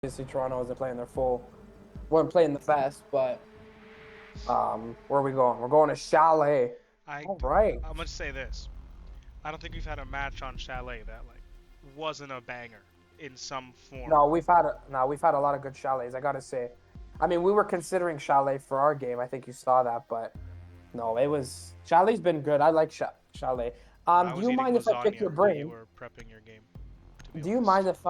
obviously Toronto isn't playing their weren't playing the best, but where are we going? We're going to Chalet. I All right. I'm gonna say this. I don't think we've had a match on Chalet that wasn't a banger in some form. We've had a lot of good chalets. I gotta say, I mean, we were considering Chalet for our game. I think you saw that, but no, it was Chalet's been good. I like Chalet. I Do was you eating mind if I pick your lasagna while you brain? were prepping your game, to be Do you honest.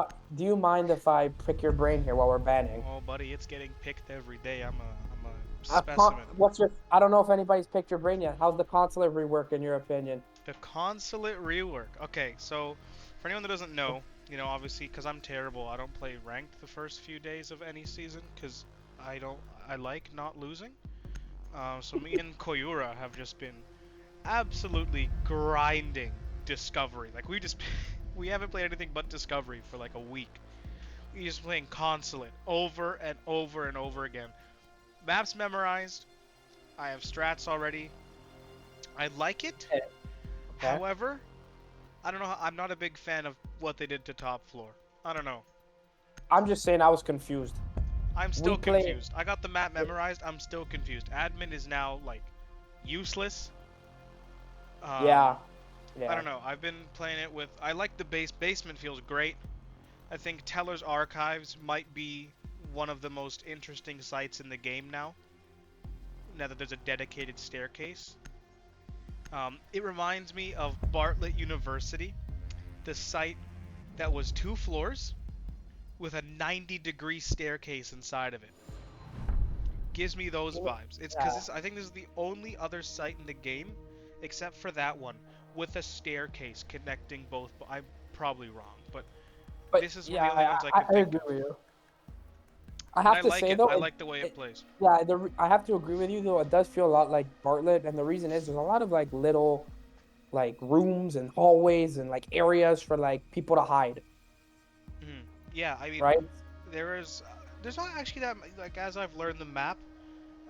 mind if I pick your brain here while we're banning? Oh, buddy, it's getting picked every day. I'm a specimen. What's your? I don't know if anybody's picked your brain yet. How's the consulate rework in your opinion? The consulate rework. Okay, so for anyone that doesn't know, obviously, because I'm terrible, I don't play ranked the first few days of any season because I don't. I like not losing. So me and Koyura have just been absolutely grinding Discovery. Like we haven't played anything but Discovery for like a week. We just playing Consulate over and over and over again. Maps memorized. I have strats already. I like it. Okay. However, I don't know. I'm not a big fan of what they did to top floor. I don't know. I'm just saying I was confused. I'm We still play. confused. I got the map memorized. I'm still confused. Admin is now like useless. Um, Yeah, I yeah. don't know. I've been playing it with. I like the basement feels great. I think Teller's Archives might be one of the most interesting sites in the game now. Now that there's a dedicated staircase. It reminds me of Bartlett University, the site that was 2 floors with a 90-degree staircase inside of it. Gives me those vibes. It's Yeah. because I think this is the only other site in the game, except for that one, with a staircase connecting both. I'm probably wrong, but But this is one yeah, of the only ones I can I think agree of. with you. I And have I to like say it. though, I like the way it plays. yeah, I have to agree with you though. It does feel a lot like Bartlett, and the reason is there's a lot of like little like rooms and hallways and like areas for like people to hide, Mhm. Yeah, I mean, right? there's not actually that like as I've learned the map,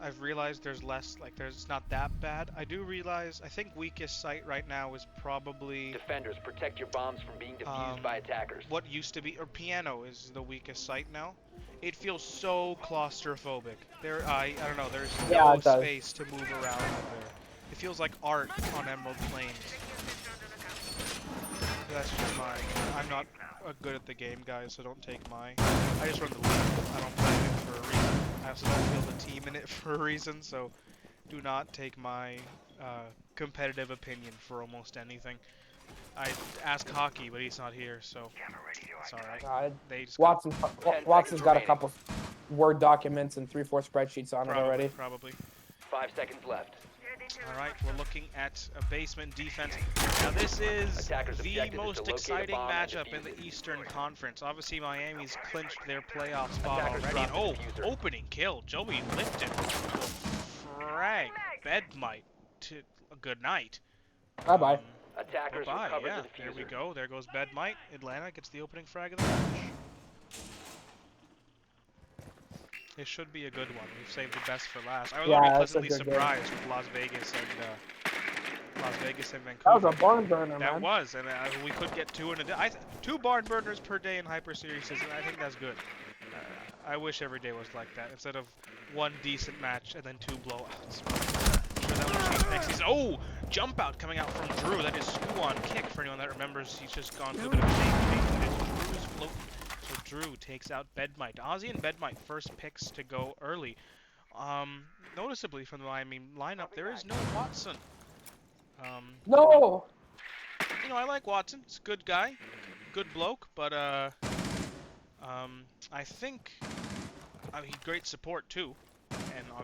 I've realized there's less like there's it's not that bad. I do realize I think weakest site right now is probably Defenders, protect your bombs from being um defused by attackers. what used to be or piano is the weakest site now. It feels so claustrophobic. I don't know. There's Yeah, no it does. space to move around in there. It feels like art on Emerald Plains. That's just my. I'm not good at the game, guys, so don't take my. I just run the league. I don't play it for a reason. I also don't feel the team in it for a reason, so do not take my competitive opinion for almost anything. I ask hockey, but he's not here, so it's all right. Uh, They just got Watson, 10 seconds Watson's got a remaining. couple Word documents and 3, 4 spreadsheets on it probably, already. probably. 5 seconds left. All right, we're looking at a basement defense. Now this is Attackers' the objective is to most locate a exciting bomb and matchup in defuse the it. Eastern Conference. Obviously, Miami's clinched their playoff spot Attackers already. And dropped the diffuser. opening kill, Joey Lipton. Frag, Bedmite. To a good night. Bye bye. Attackers Bye-bye, recovered yeah. the There we diffuser. go. There goes Bedmite. Atlanta gets the opening frag of the match. This should be a good one. We've saved the best for last. I was already Yeah, it's a pleasantly good game. surprised with Las Vegas and That was Vancouver. a barn burner, That man. was, and we could get two in a day. Two barn burners per day in Hyper Series, and I think that's good. I wish every day was like that instead of one decent match and then two blowouts. I'm sure that will change next season. Oh, jump out coming out from Drew. That is screw on kick for anyone that remembers. He's just gone through a bit of a change. It's Drew's float. So Drew takes out Bedmite. Ozzy and Bedmite first picks to go early. Noticeably from the Miami lineup, there is no Watson. Um, No. I like Watson. He's a good guy, good bloke, but I think he's great support too. And I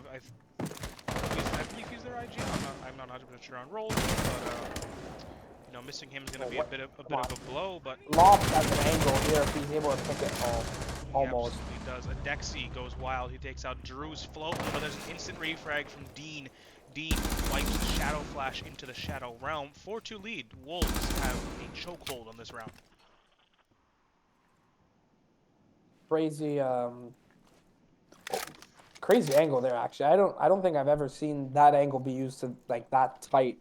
believe he's their IG. I'm not 100% sure on roles, but missing him is gonna be a bit of a blow. But Loft has an angle here if he's able to pick it home. he Almost. absolutely does. Adexi goes wild. He takes out Drew's float, but there's an instant refrag from Dean. Dean wipes Shadow Flash into the Shadow Realm. 4-2 lead. Wolves have a chokehold on this round. Crazy, crazy angle there. Actually, I don't think I've ever seen that angle be used to like that tight.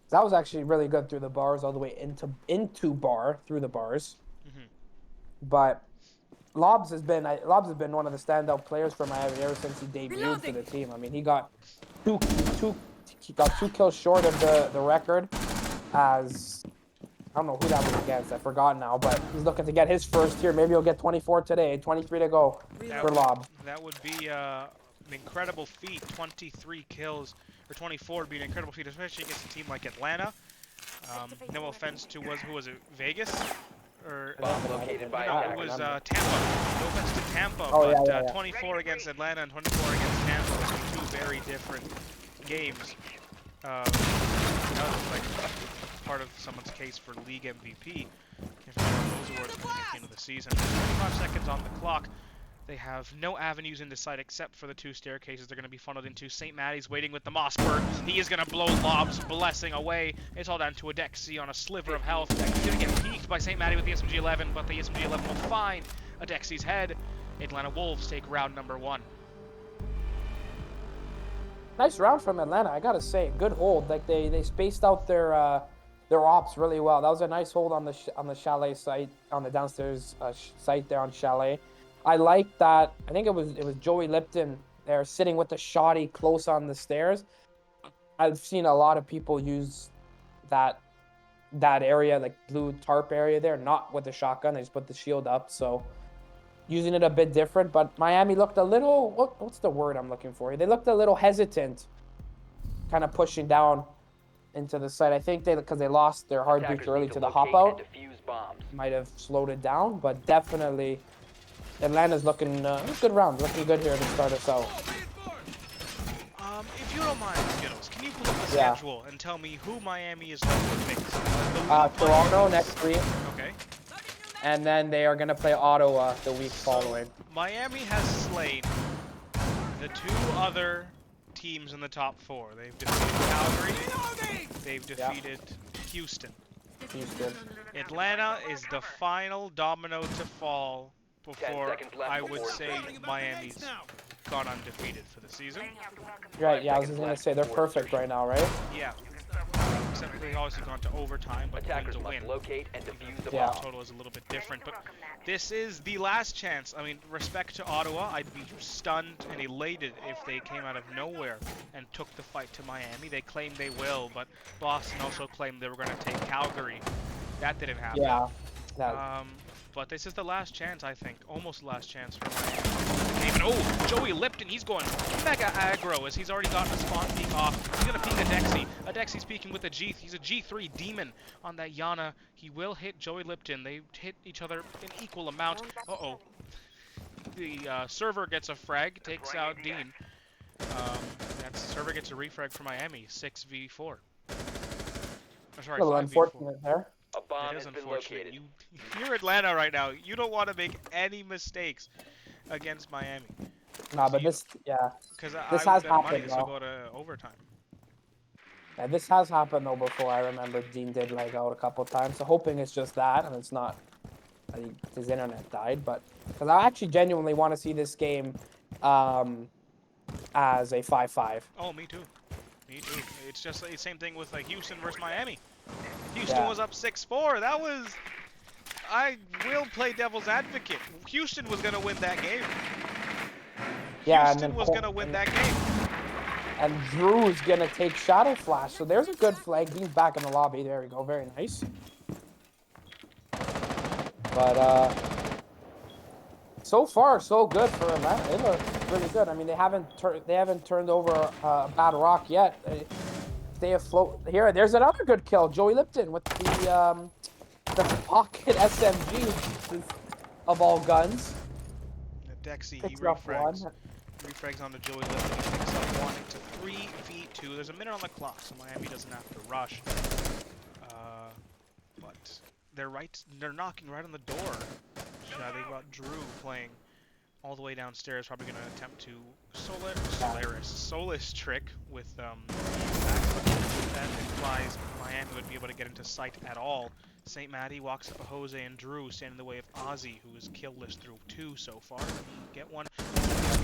That was actually really good through the bars all the way into bar through the bars. Hmm But Lobs has been one of the standout players for Miami ever since he debuted for the team. I mean, he got two kills short of the record as I don't know who that was against. I forgot now, but he's looking to get his first here. Maybe he'll get 24 today. 23 to go for Lobs. That would be an incredible feat. 23 kills, or 24 would be an incredible feat, especially against a team like Atlanta. No offense to who was it, Vegas? Or Bomb located by no, it attackers. was Tampa. No offense to Tampa, Oh, but yeah. 24 against Atlanta and 24 against Tampa was two very different games. That was like part of someone's case for league MVP. If those awards coming at the end of the season. 25 seconds on the clock. They have no avenues into sight except for the two staircases they're going to be funneled into. St. Maddie's waiting with the Mossberg. He is going to blow Lob's blessing away. It's all down to Adexi on a sliver of health. He's going to get peeked by St. Maddie with the SMG-11, but the SMG-11 will find Adexi's head. Atlanta Wolves take round number 1. Nice round from Atlanta, I gotta say. Good hold. Like they spaced out their ops really well. That was a nice hold on the Chalet site, on the downstairs site there on Chalet. I like that. I think it was Joey Lipton there sitting with the shoddy close on the stairs. I've seen a lot of people use that area, like blue tarp area there, not with the shotgun. They just put the shield up, so using it a bit different. But Miami looked a little, what's the word I'm looking for? They looked a little hesitant, kind of pushing down into the site. I think because they lost their hard breach Attackers early need to the locate hop out, and defuse bombs. might have slowed it down. But definitely, Atlanta's looking good round, looking good here to start us out. If you don't mind, Skittles, can you pull up the Yeah. schedule and tell me who Miami is going to face? Toronto next week, Okay. and then they are going to play Ottawa the week following. Miami has slain the two other teams in the top 4. They've defeated Calgary. They've defeated Houston. Houston. Atlanta is the final domino to fall 10 before seconds left I would before say Miami's gone undefeated for the season. Right, yeah, I was just going to say they're perfect right now, right? Yeah. Except they've obviously gone to overtime, but Attackers win's a must win. locate and defuse the Yeah. bomb. Total is a little bit different, but this is the last chance. I mean, respect to Ottawa, I'd be stunned and elated if they came out of nowhere and took the fight to Miami. They claim they will, but Boston also claimed they were going to take Calgary. That didn't happen. Yeah. But this is the last chance, I think. Almost the last chance for Miami. Even, oh, Joey Lipton, he's going mega aggro as he's already gotten a spawn peek off. He's going to peek Adexi. Adexi's peeking with a G. He's a G3 demon on that Yana. He will hit Joey Lipton. They hit each other in equal amount. Uh-oh. The server gets a frag, takes out Dean. That server gets a refrag for Miami, 6v4. Oh, sorry, A little 5v4. unfortunate there. A bomb It has is been unfortunate. located. You're Atlanta right now. You don't want to make any mistakes against Miami. Nah, but this Because this I has would bet money happened, this will though. go to overtime. This has happened though before. I remember Dean did leg out a couple times. So hoping it's just that and it's not. I think his internet died, but because I actually genuinely want to see this game as a 5-5. Oh, me too. Me too. It's just the same thing with like Houston versus Miami. Houston Yeah. was up 6-4. That was. I will play devil's advocate. Houston was gonna win that game. Yeah, Houston was gonna win that game. And Drew's gonna take Shadow Flash. So there's a good flag. Dean's back in the lobby. There we go. Very nice. But so far so good for Atlanta. They look really good. I mean, they haven't turned over a bad rock yet. They stay afloat here. There's another good kill. Joey Lipton with the pocket SMG of all guns. Dexy, he Picks up refrags. one. Refrags onto Joey Lipton. He picks up one. It's a 3v2. There's a minute on the clock, so Miami doesn't have to rush. But they're knocking right on the door. They've got Drew playing all the way downstairs. Probably going to attempt to Solace trick with that implies Miami would be able to get into sight at all. St. Maddie walks up to Jose and Drew, standing in the way of Ozzy, who is killless through 2 so far. Get one.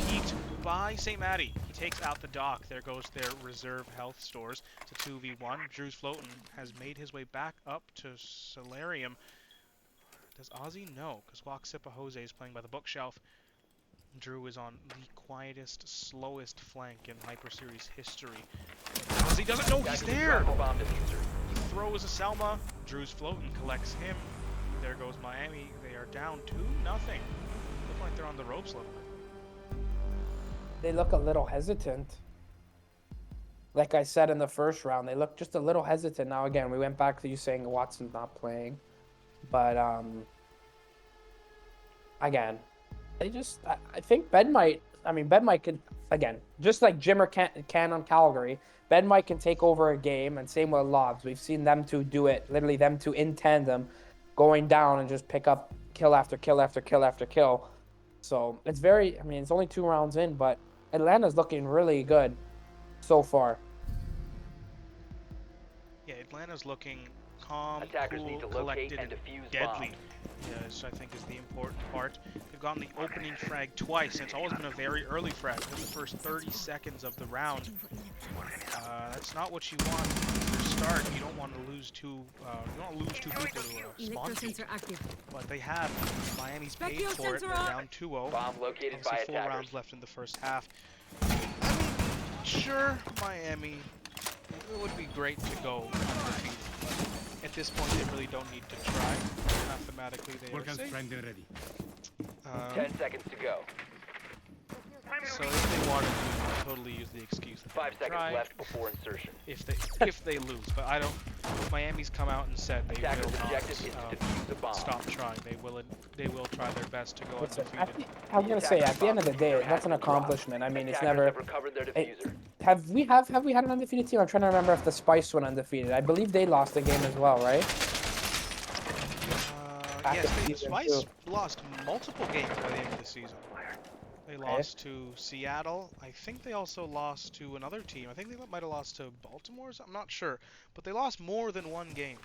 Peeked by St. Maddie. He takes out the dock. There goes their reserve health stores. It's a 2v1. Drew's floating has made his way back up to Solarium. Does Ozzy? No, because Waxipa Jose is playing by the bookshelf. Drew is on the quietest, slowest flank in Hyper Series history. Ozzy doesn't know he's there! Bomb diffuser. He throws a Selma. Drew's floating, collects him. There goes Miami. They are down 2-0. Look like they're on the ropes a little bit. They look a little hesitant. Like I said in the first round, they look just a little hesitant. Now again, we went back to you saying Watson's not playing, but again, I think Ben might. I mean, Ben might can again, just like Jimmer can on Calgary. Ben might can take over a game, and same with Lobs. We've seen them two do it. Literally, them two in tandem, going down and just pick up kill after kill after kill after kill. So it's very. I mean, it's only 2 rounds in, but Atlanta's looking really good so far. Yeah, Atlanta's looking calm, Attackers cool, need to locate collected, and defuse deadly. bombs. Yes, I think is the important part. They've gotten the opening frag twice, and it's always been a very early frag. In the first 30 seconds of the round. That's not what you want to start. You don't want to lose two. You don't want to lose 2 people to spawn peek. But they have. Miami's paid for it. They're down 2-0. Bomb located by Obviously 4 attackers. rounds left in the first half. I mean, sure, Miami. It would be great to go undefeated, but at this point they really don't need to try. Mathematically, they are safe. 10 seconds to go. So if they wanted to totally use the excuse that 5 they seconds try left before insertion. if they lose, but I don't. Miami's come out and said they Attackers' will objective is to not defuse the bomb. stop trying. They will try their best to go Listen, undefeated. I'm gonna say at the end of the day, that's an accomplishment. I mean, it's Attackers never. have recovered their diffuser. Have we had an undefeated team? I'm trying to remember if the Spice went undefeated. I believe they lost a game as well, right? Back Yes, in the season Spice 2. lost multiple games by the end of the season. They lost to Seattle. I think they also lost to another team. I think they might have lost to Baltimore. I'm not sure, but they lost more than 1 game.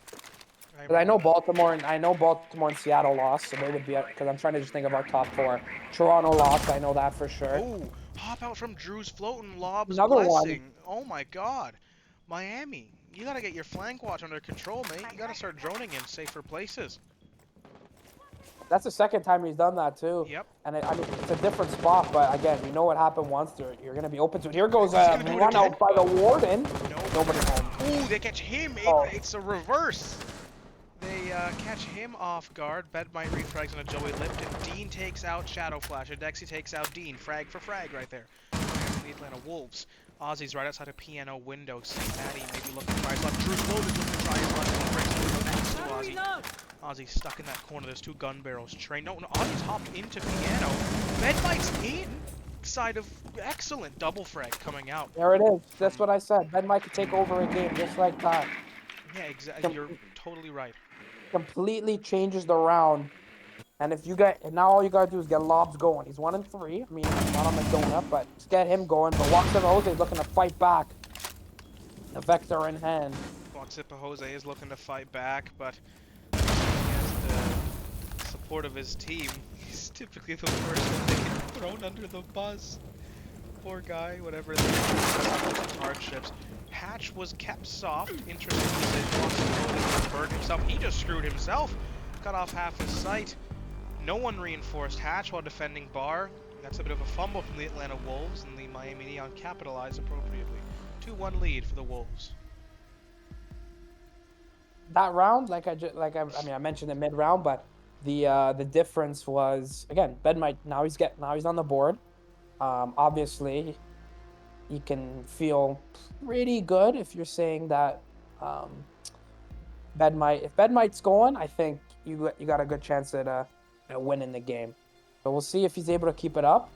But I know Baltimore and Seattle lost, so they would be because I'm trying to just think of our top 4. Toronto lost, I know that for sure. Oh, hop out from Drew's floating lobs Another one. blessing. Oh my God, Miami, you gotta get your flank watch under control, mate. You gotta start droning in safer places. That's the second time he's done that too. Yep. And I mean, it's a different spot, but again, you know what happened once. You're gonna be open to it. Here goes He's gonna do it run again. out by the Warden. No. Nobody home. Ooh, they catch him. Oh. It's a reverse. They catch him off guard. Bed might refrags on a Joey Lipton. Dean takes out Shadow Flash. Adexi takes out Dean. Frag for frag right there. The Atlanta Wolves. Ozzy's right outside a piano window. St. Matty maybe looking to try his luck. Drew's loaded looking to try his luck. He breaks the next to Ozzy. Ozzy's stuck in that corner. There's 2 gun barrels. Train. No, Ozzy's hopped into piano. Bed might's in. Side of excellent double frag coming out. There it is. That's what I said. Ben Mike could take over a game just like that. Yeah, exactly. You're totally right. Completely changes the round. And if you get, and now all you gotta do is get Lobs going. He's 1 and 3. I mean, not on the donut, but just get him going. But Waxipa Jose's looking to fight back. The Vector in hand. Waxipa Jose is looking to fight back, but he has the support of his team. He's typically the first one that gets thrown under the bus. Poor guy, whatever they do, hardships. Hatch was kept soft. Interesting decision. Waxipa burned himself. He just screwed himself. Cut off half his sight. No one reinforced Hatch while defending Bar. That's a bit of a fumble from the Atlanta Wolves, and the Miami Neon capitalized appropriately. 2-1 lead for the Wolves. That round, I mean, I mentioned it mid round, but the difference was again, Ben might now he's on the board. Obviously, you can feel pretty good if you're saying that if Ben Might's going, I think you got a good chance at winning the game. So we'll see if he's able to keep it up.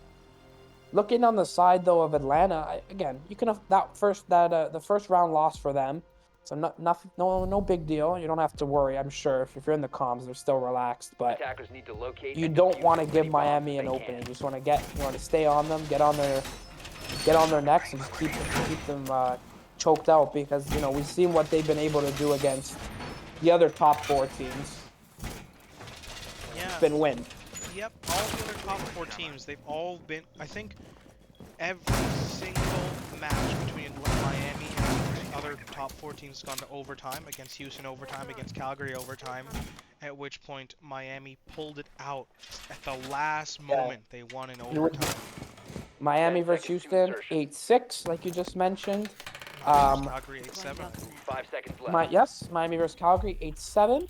Looking on the side though of Atlanta, you can have the first round loss for them. So no big deal. You don't have to worry. I'm sure if you're in the comms, they're still relaxed. But Attackers need to locate you and don't defuse want to as give many bombs Miami as an they opening. can. You just want to stay on them, get on their necks, and just keep them choked out because we've seen what they've been able to do against the other top 4 teams. Yeah. It's been win. Yep, all the other top 4 teams, they've all been, I think, every single match between Miami and the other top 4 teams has gone to overtime, against Houston overtime, against Calgary overtime, At which point Miami pulled it out at the last moment. They won in You would- overtime. Miami 10 versus seconds to Houston, insertion. 8-6, like you just mentioned. Calgary 8-7. 5 seconds left. Yes, Miami versus Calgary, 8-7.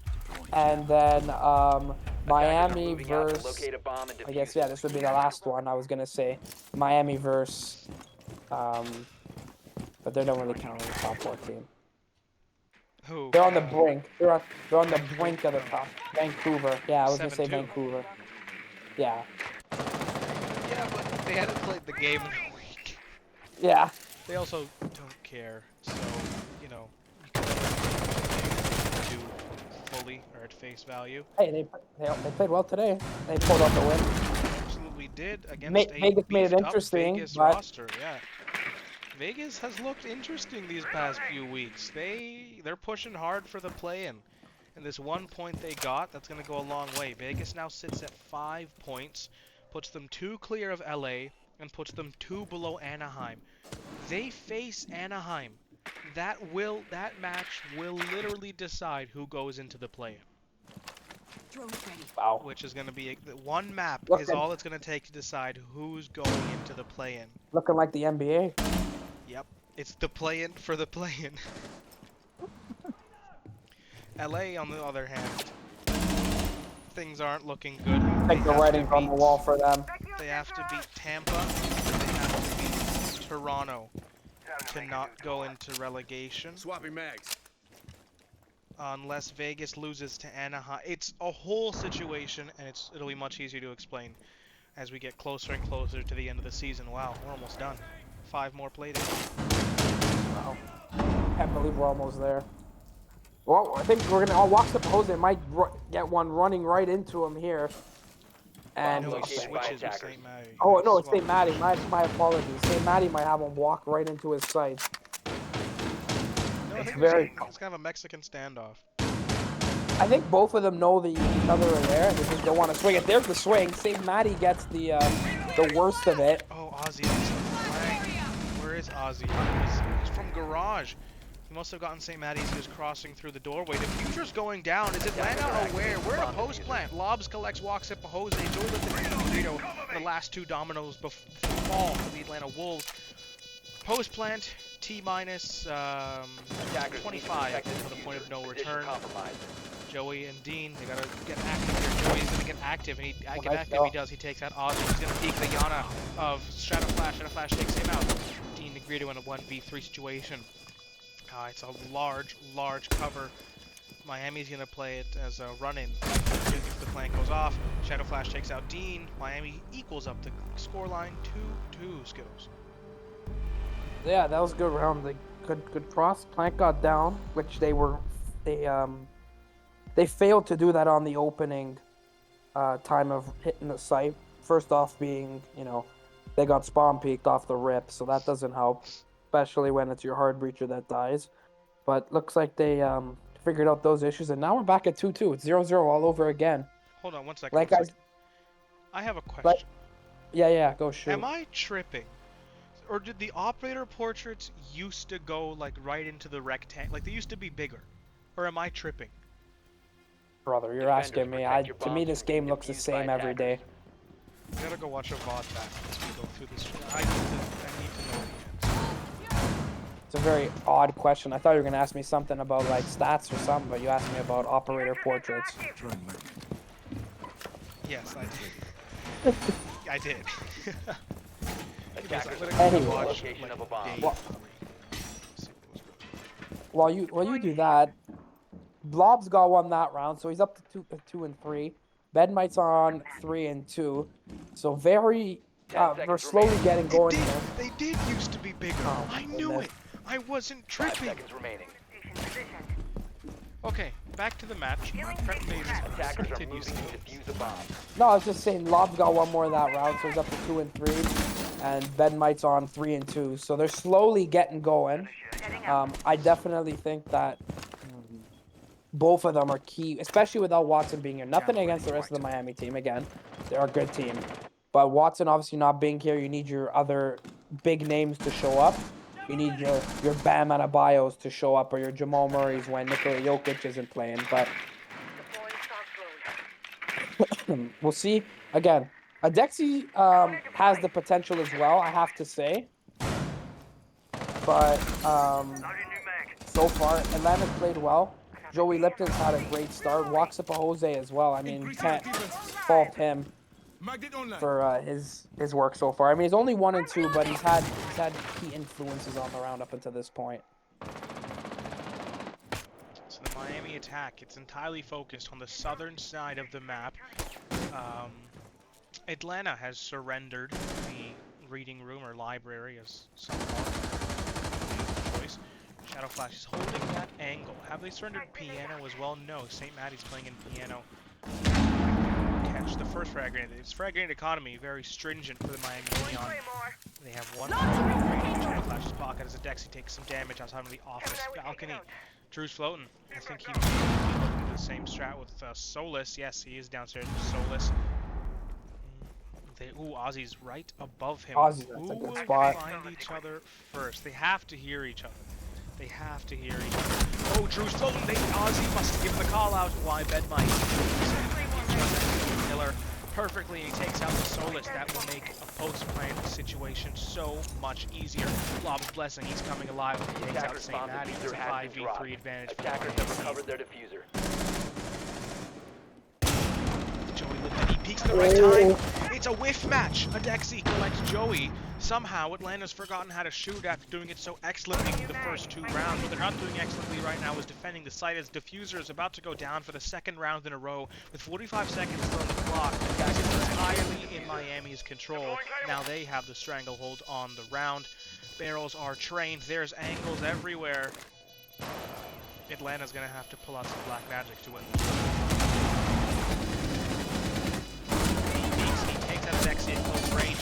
And then Attackers are Miami moving out to versus, locate a bomb and I guess, defuse yeah, it. this would be the last one I was going to say. Miami versus, but they don't really count as a top 4 team. Who? They're on the brink. They're on the brink of the top. Vancouver. Yeah, I was going to say 7-2. Vancouver. Yeah. Yeah, but they hadn't played the game in a week. Yeah. They also don't care, so, you know, you can never do fully or at face value. Hey, they played well today. They pulled out the win. Absolutely did against a Vegas made it beefed up interesting, Vegas but roster, yeah. Vegas has looked interesting these past few weeks. They're pushing hard for the play-in. And this 1 point they got, that's going to go a long way. Vegas now sits at 5 points, puts them 2 clear of LA, and puts them 2 below Anaheim. They face Anaheim. That match will literally decide who goes into the play-in. wow. Which is going to be one map is Looking- all it's going to take to decide who's going into the play-in. Looking like the NBA. Yep, it's the play-in for the play-in. LA, on the other hand, things aren't looking good. Take the writing on the wall for them. They have to beat Tampa. They have to beat Toronto to not go into relegation. Swapping mags. Unless Vegas loses to Anaheim. It's a whole situation, and it'll be much easier to explain as we get closer and closer to the end of the season. Wow, we're almost done. 5 more play days. Wow. Can't believe we're almost there. Well, I think we're gonna. Watch the Jose might get one running right into him here. And No, he located by switches with attackers. St. Matty. oh no, it's Swap. St. Matty. My apologies. St. Matty might have him walk right into his sights. No, I It's think very- it's kind of a Mexican standoff. I think both of them know that each other are there. They just don't want to swing it. There's the swing. St. Matty gets the worst of it. Oh, Ozzy. Where is Ozzy? He's from Garage. He must have gotten St. Matty's. He was crossing through the doorway. The future's going down. Is Atlanta aware? We're in a post plant. Lobs collects, walks up a Jose. Joey lifted Burrito. The last 2 dominoes fall for the Atlanta Wolves. Post plant, T-minus 25 to the point of no return. Joey and Dean, they gotta get active here. Joey's gonna get active, and he does. He takes out Ozzy. He's gonna peek the Yana of Shadow Flash. Shadow Flash takes him out. Dean Negrito in a 1v3 situation. It's a large cover. Miami's gonna play it as a run-in. If the plan goes off, Shadow Flash takes out Dean. Miami equals up the scoreline 2-2 Skittles. Yeah, that was a good round. Like, good cross. Plant got down, which they failed to do that on the opening time of hitting the site. First off being, they got spawn peaked off the rip, so that doesn't help, especially when it's your hard breacher that dies. But looks like they figured out those issues, and now we're back at 2-2. It's 0-0 all over again. Hold on one second. Like I have a question. Yeah, go shoot. Am I tripping? Or did the operator portraits used to go like right into the rectangle? Like they used to be bigger? Or am I tripping? Brother, you're Defenders, asking me. protect your To me, bombs this from game being looks the defused by same every day. I gotta go watch a VOD back as we go through this. I need to know the answer. It's a very odd question. I thought you were gonna ask me something about like stats or something, but you asked me about operator portraits. Yes, I did. I did. Attackers I'm are gonna Anyway. go watch location like of a bomb. day Well- 3. See what was good. While you do that, Blob's got one that round, so he's up to 2-3. Bedmite's on 3-2. So very, 10 seconds we're slowly remaining. getting going here. They did used to be bigger. Oh, I my knew goodness. it. I wasn't 5 tripping. seconds remaining. Okay, back to the match. Prep phase Attackers are continues. moving to defuse a bomb. No, I was just saying, Lob's got one more that round, so he's up to 2-3, and Bedmite's on 3-2. So they're slowly getting going. I definitely think that both of them are key, especially without Watson being here. Nothing against the rest of the Miami team. Again, they're a good team, but Watson obviously not being here. You need your other big names to show up. You need your Bam Adebayos to show up, or your Jamal Murray's when Nikola Jokic isn't playing. But We'll see. Again, Adexi has the potential as well, I have to say. But so far, Atlanta's played well. Joey Lipton's had a great start. Walks up a Jose as well. I mean, can't fault him for his work so far. I mean, he's only 1 and 2, but he's had key influences on the round up until this point. So the Miami attack, it's entirely focused on the southern side of the map. Atlanta has surrendered the reading room or library, as some call it. Choice. Shadow Flash is holding that angle. Have they surrendered piano as well? No. St. Maddie's playing in piano. Catch the first frag grenade. It's frag grenade economy, very stringent for the Miami Neon. They have one Shadow Flash's pocket as Adexi takes some damage outside of the office balcony. Drew's floating. I think he might do the same strat with Solus. Yes, he is downstairs with Solus. Ooh, Ozzy's right above him. Ozzy, that's a good spot. Find each other first. They have to hear each other. They have to hear each other. Oh, Drew's floating. Ozzy must have given the call out. Why Bedmite? Killer perfectly, and he takes out the Solus. That will make a post-plant situation so much easier. Lob's blessing. He's coming alive. He takes out St. Maddie. It's a 5v3 advantage. Attackers have recovered their diffuser. Joey Lipton, he peeks at the right time. It's a whiff match. Adexi collects Joey. Somehow, Atlanta's forgotten how to shoot after doing it so excellently in the first 2 rounds. What they're not doing excellently right now is defending the site, as Diffuser is about to go down for the 2nd round in a row with 45 seconds still on the clock. Guys, it's entirely in Miami's control. Now they have the stranglehold on the round. Barrels are trained. There's angles everywhere. Atlanta's going to have to pull out some black magic to win this. He takes out Adexi at close range.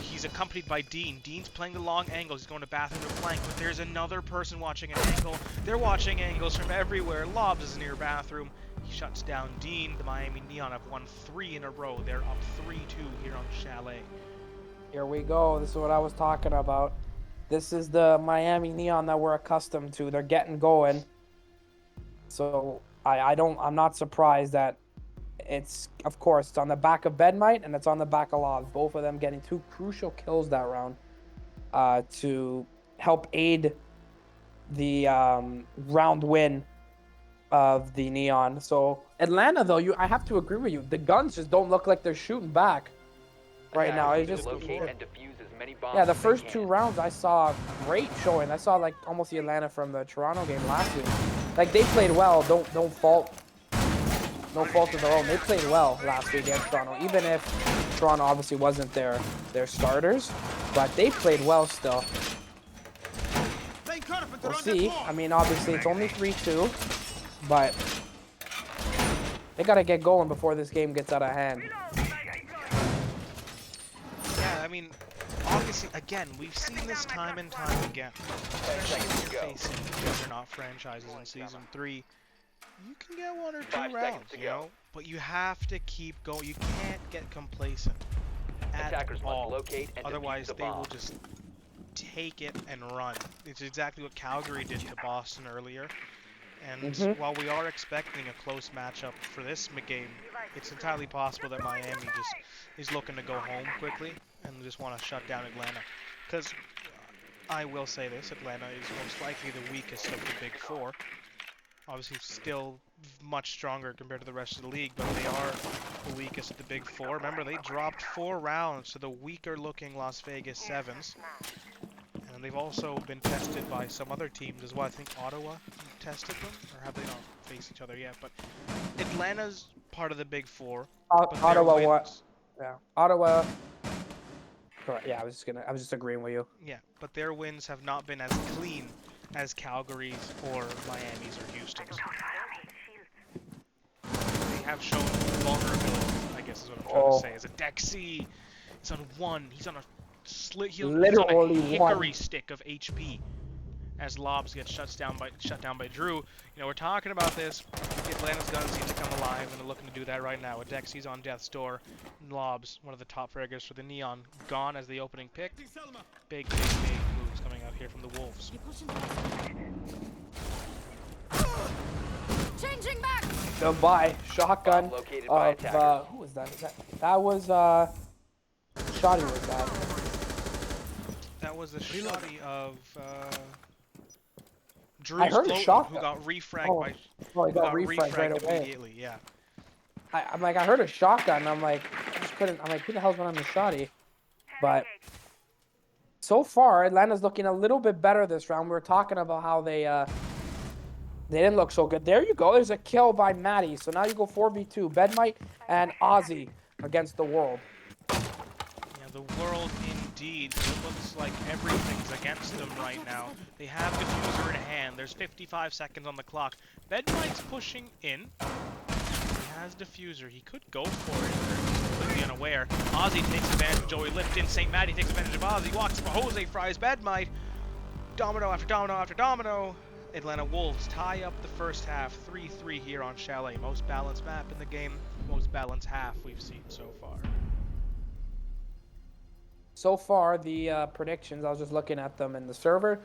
He's accompanied by Dean. Dean's playing the long angles. He's going to bathroom to flank, but there's another person watching an angle. They're watching angles from everywhere. Lobs is near bathroom. He shuts down Dean. The Miami Neon have won 3 in a row. They're up 3-2 here on Chalet. Here we go. This is what I was talking about. This is the Miami Neon that we're accustomed to. They're getting going. So I'm not surprised that it's, of course, it's on the back of Bedmite and it's on the back of Lobs. Both of them getting 2 crucial kills that round to help aid the round win of the Neon. So Atlanta, though, I have to agree with you. The guns just don't look like they're shooting back right now. It just locate and defuse as many bombs yeah, the as they first can. 2 rounds I saw great showing. I saw like almost the Atlanta from the Toronto game last week. Like they played well. No fault of their own. They played well last week against Toronto, even if Toronto obviously wasn't their starters, but they played well still. We'll see. I mean, obviously it's only 3-2, but they gotta get going before this game gets out of hand. Yeah, I mean, obviously, again, we've seen this time and time again. Especially when you're facing juggernaut franchises in Season 3. You can get 1 or 2 rounds, you know, but you have to keep going. You can't get complacent at Attackers all. must locate and Otherwise, defuse the they will bomb. just take it and run. It's exactly what Calgary did to Boston earlier. And while we are expecting a close matchup for this game, it's entirely possible that Miami just is looking to go home quickly and just want to shut down Atlanta. Because I will say this, Atlanta is most likely the weakest of the Big Four. Obviously still much stronger compared to the rest of the league, but they are the weakest of the Big Four. Remember, they dropped 4 rounds to the weaker looking Las Vegas Sevens. And they've also been tested by some other teams as well. I think Ottawa tested them, or have they not faced each other yet? But Atlanta's part of the Big Four. But Ottawa their what? wins, Yeah, Ottawa. Correct. Yeah, I was just agreeing with you. yeah, but their wins have not been as clean as Calgary's or Miami's or Houston's. They have shown vulnerability, I guess is what I'm trying to say. As a Dexy, he's on 1. He's on a he's on a hickory stick of HP. As Lobs gets shut down by Drew. You know, we're talking about this. Atlanta's guns seem to come alive, and they're looking to do that right now. Adexy's on death's door. Lobs, one of the top fraggers for the Neon, gone as the opening pick. Big moves coming out here from the Wolves. Changing back. by shotgun Bomb located by of attackers. who was that? That was Shoddy was that? That was the shotty of I Drew heard a Sloan, who shotgun. got refragged Oh, by oh, he who got got refragged right away. immediately. Yeah. I'm like, I heard a shotgun. And I'm like, I just couldn't. I'm like, who the hell's running the shotty? But so far, Atlanta's looking a little bit better this round. We were talking about how they didn't look so good. There you go. There's a kill by Maddie. So now you go 4v2. Bedmite and Ozzy against the world. Yeah, the world indeed. It looks like everything's against them right now. They have diffuser in hand. There's 55 seconds on the clock. Bedmite's pushing in. He has diffuser. He could go for it. They're completely unaware. Ozzy takes advantage of Joey Lipton. St. Matty takes advantage of Ozzy. Walks for Jose, fries Bedmite. Domino after domino after domino. Atlanta Wolves tie up the first half, 3-3 here on Chalet. Most balanced map in the game, most balanced half we've seen so far. So far, the predictions, I was just looking at them in the server.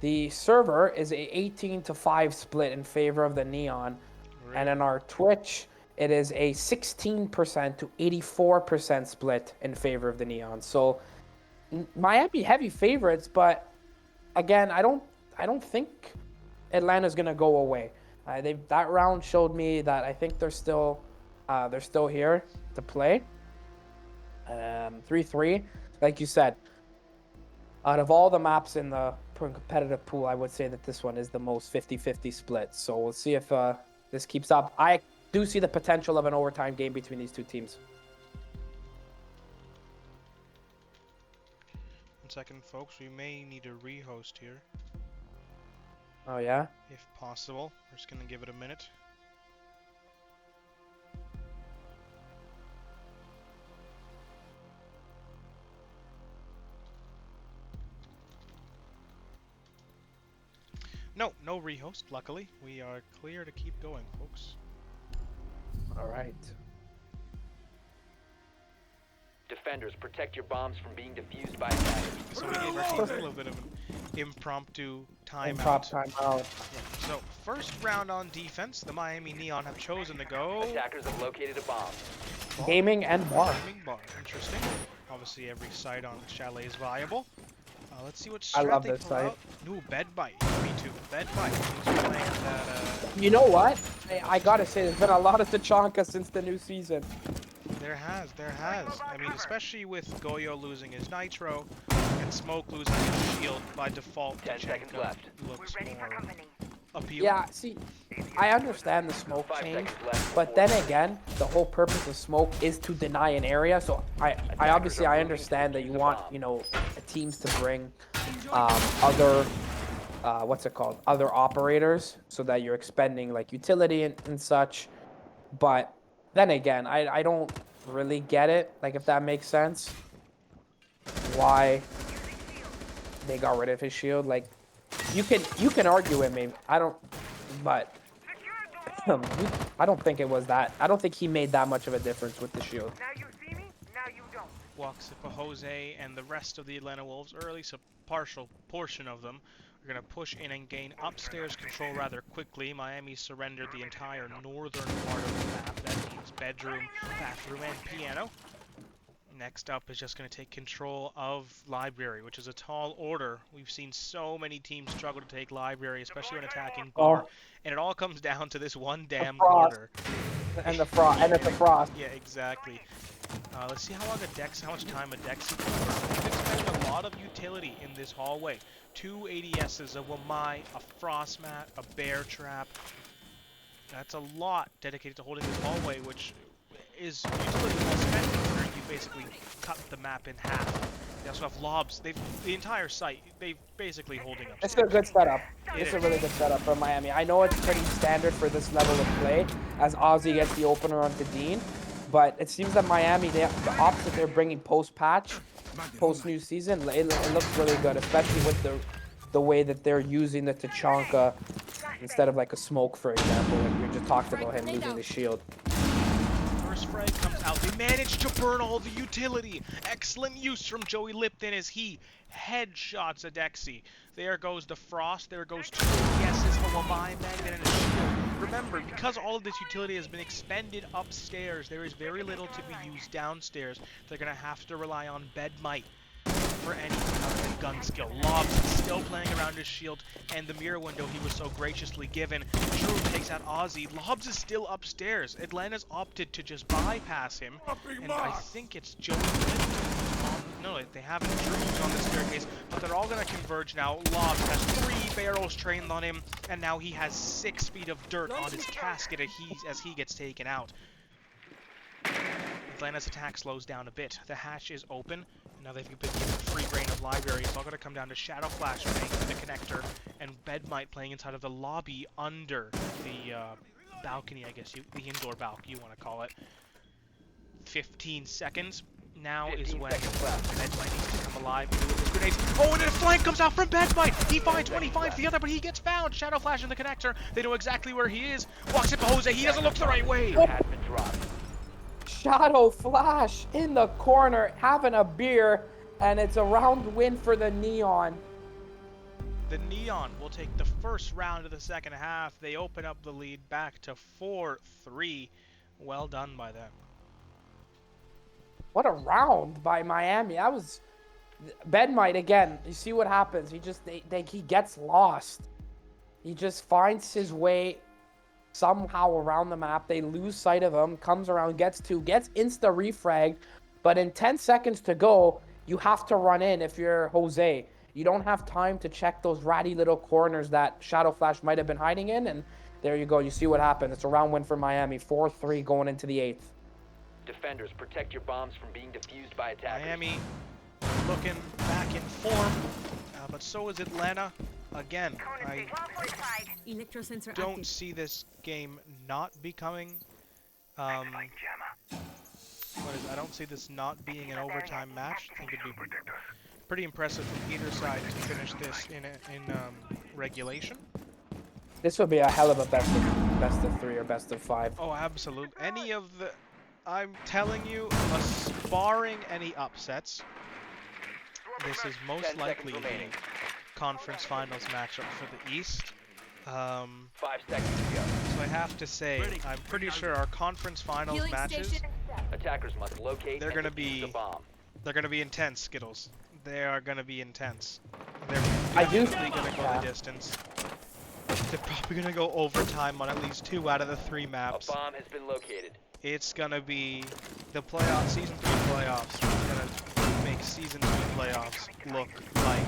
The server is a 18-5 split in favor of the Neon. Really? And in our Twitch, it is a 16% to 84% split in favor of the Neon. So Miami heavy favorites, but again, I don't think Atlanta's gonna go away. That round showed me that I think they're still here to play. 3-3, like you said. Out of all the maps in the competitive pool, I would say that this one is the most 50-50 split. So we'll see if this keeps up. I do see the potential of an overtime game between these two teams. 1 second, folks. We may need a rehost here, Oh yeah. if possible. We're just gonna give it a minute. No rehost, luckily. We are clear to keep going, folks. All right. Defenders, protect your bombs from being defused by attackers. So we gave our teams a little bit of an impromptu timeout. Timeout. Yeah. So, first round on defense, the Miami Neon have chosen to go Attackers have located a bomb. Gaming and bar. gaming bar. Interesting. Obviously, every site on Chalet is viable. Let's see what I strat love they this pull site. out. Ooh, Bedbite. Me too. Bedbite. He's playing that, You know what? I gotta say, there's been a lot of Tachanka since the new season. There has. I mean, especially with Goyo losing his Nitro and Smoke losing his shield, by default, 10 seconds Tachanka left. looks more appealing. Yeah, see, I understand the smoke 5 change, seconds left. but then again, the whole purpose of smoke is to deny an area. So I obviously I understand that you want, you know, teams to bring other what's it called, other operators, so that you're expending like utility and such. But then again, I don't really get it. Like, if that makes sense, why they got rid of his shield. Like, you can argue with me. I don't, but I don't think it was that. I don't think he made that much of a difference with the shield. Now you see me, now you don't. Walks it for Jose and the rest of the Atlanta Wolves, or at least a partial portion of them, are going to push in and gain upstairs control rather quickly. Miami surrendered the entire northern part of the map. That means bedroom, bathroom, and piano. Next up is just going to take control of Library, which is a tall order. We've seen so many teams struggle to take Library, especially when attacking bar, and it all comes down to this one damn frost. corner. And the frost, and it's a frost. Yeah, exactly. Let's see how much time a Dexy can work. We've expected a lot of utility in this hallway. 2 ADSs, a Wamai, a Frost Mat, a Bear Trap. That's a lot dedicated to holding this hallway, which is utility well spent considering you basically cut the map in half. They also have lobs. The entire site, they've basically holding up. It's a good setup. It It's a is. really good setup for Miami. I know it's pretty standard for this level of play, as Ozzy gets the opener onto Dean, but it seems that Miami, the ops that they're bringing post-patch, post-new season, it looks really good, especially with the way that they're using the Tachanka instead of like a smoke, for example. Like we just talked about him losing the shield. First frag comes out. They managed to burn all the utility. Excellent use from Joey Lipton as he headshots a Dexy. There goes the Frost. There goes 2 ADSs, a Wamai Magnet, and a shield. remember, because all of this utility has been expended upstairs, there is very little to be used downstairs. They're going to have to rely on Bedmite for any gun skill. Lobs is still playing around his shield, and the mirror window he was so graciously given. Drew takes out Ozzy. Lobs is still upstairs. Atlanta's opted to just bypass him, and I think it's Joey. No, they haven't. Drew's on the staircase, but they're all going to converge now. Lobs has 3 barrels trained on him, and now he has 6 feet of dirt on his casket as he gets taken out. Atlanta's attack slows down a bit. The hatch is open. Now they've been given free reign of library. It's all going to come down to Shadow Flash playing through the connector and Bedmite playing inside of the lobby under the balcony, I guess, the indoor balcony you want to call it. 15 seconds. Now 15 is when seconds left. Bedmite needs to come alive and do his grenades. Oh, and then a flank comes out from Bedmite! He finds 25 the other, but he gets found! Shadow Flash in the connector. They know exactly where he is. Walks up to Jose. He doesn't look the right way. Has been dropped. Shadow Flash in the corner having a beer, and it's a round win for the Neon. The Neon will take the first round of the second half. They open up the lead back to 4-3. Well done by them. What a round by Miami. That was Bedmite again. You see what happens. He gets lost. He just finds his way somehow around the map. They lose sight of him, comes around, gets insta refragged, but in 10 seconds to go, you have to run in if you're Jose. You don't have time to check those ratty little corners that Shadow Flash might have been hiding in, and there you go. You see what happened. It's a round win for Miami, 4-3 going into the 8th. Defenders, protect your bombs from being defused by attackers. Miami looking back in form, but so is Atlanta. Again, I don't see this game not becoming. I don't see this not being an overtime match. I think it'd be pretty impressive from either side to finish this in regulation. This would be a hell of a best of 3 or best of 5. Oh, absolutely. Any of the, I'm telling you, barring any upsets, this is most likely the conference finals matchup for the East. 5 seconds to go. So I have to say, I'm pretty sure our conference finals matches, Attackers must locate they're and gonna defuse be the bomb. they're gonna be intense, Skittles. They are gonna be intense. They're I do definitely gonna go the distance. They're probably gonna go overtime on at least 2 out of the 3 A maps. bomb has been located. It's gonna be the season 3 playoffs. It's gonna make season 2 playoffs look like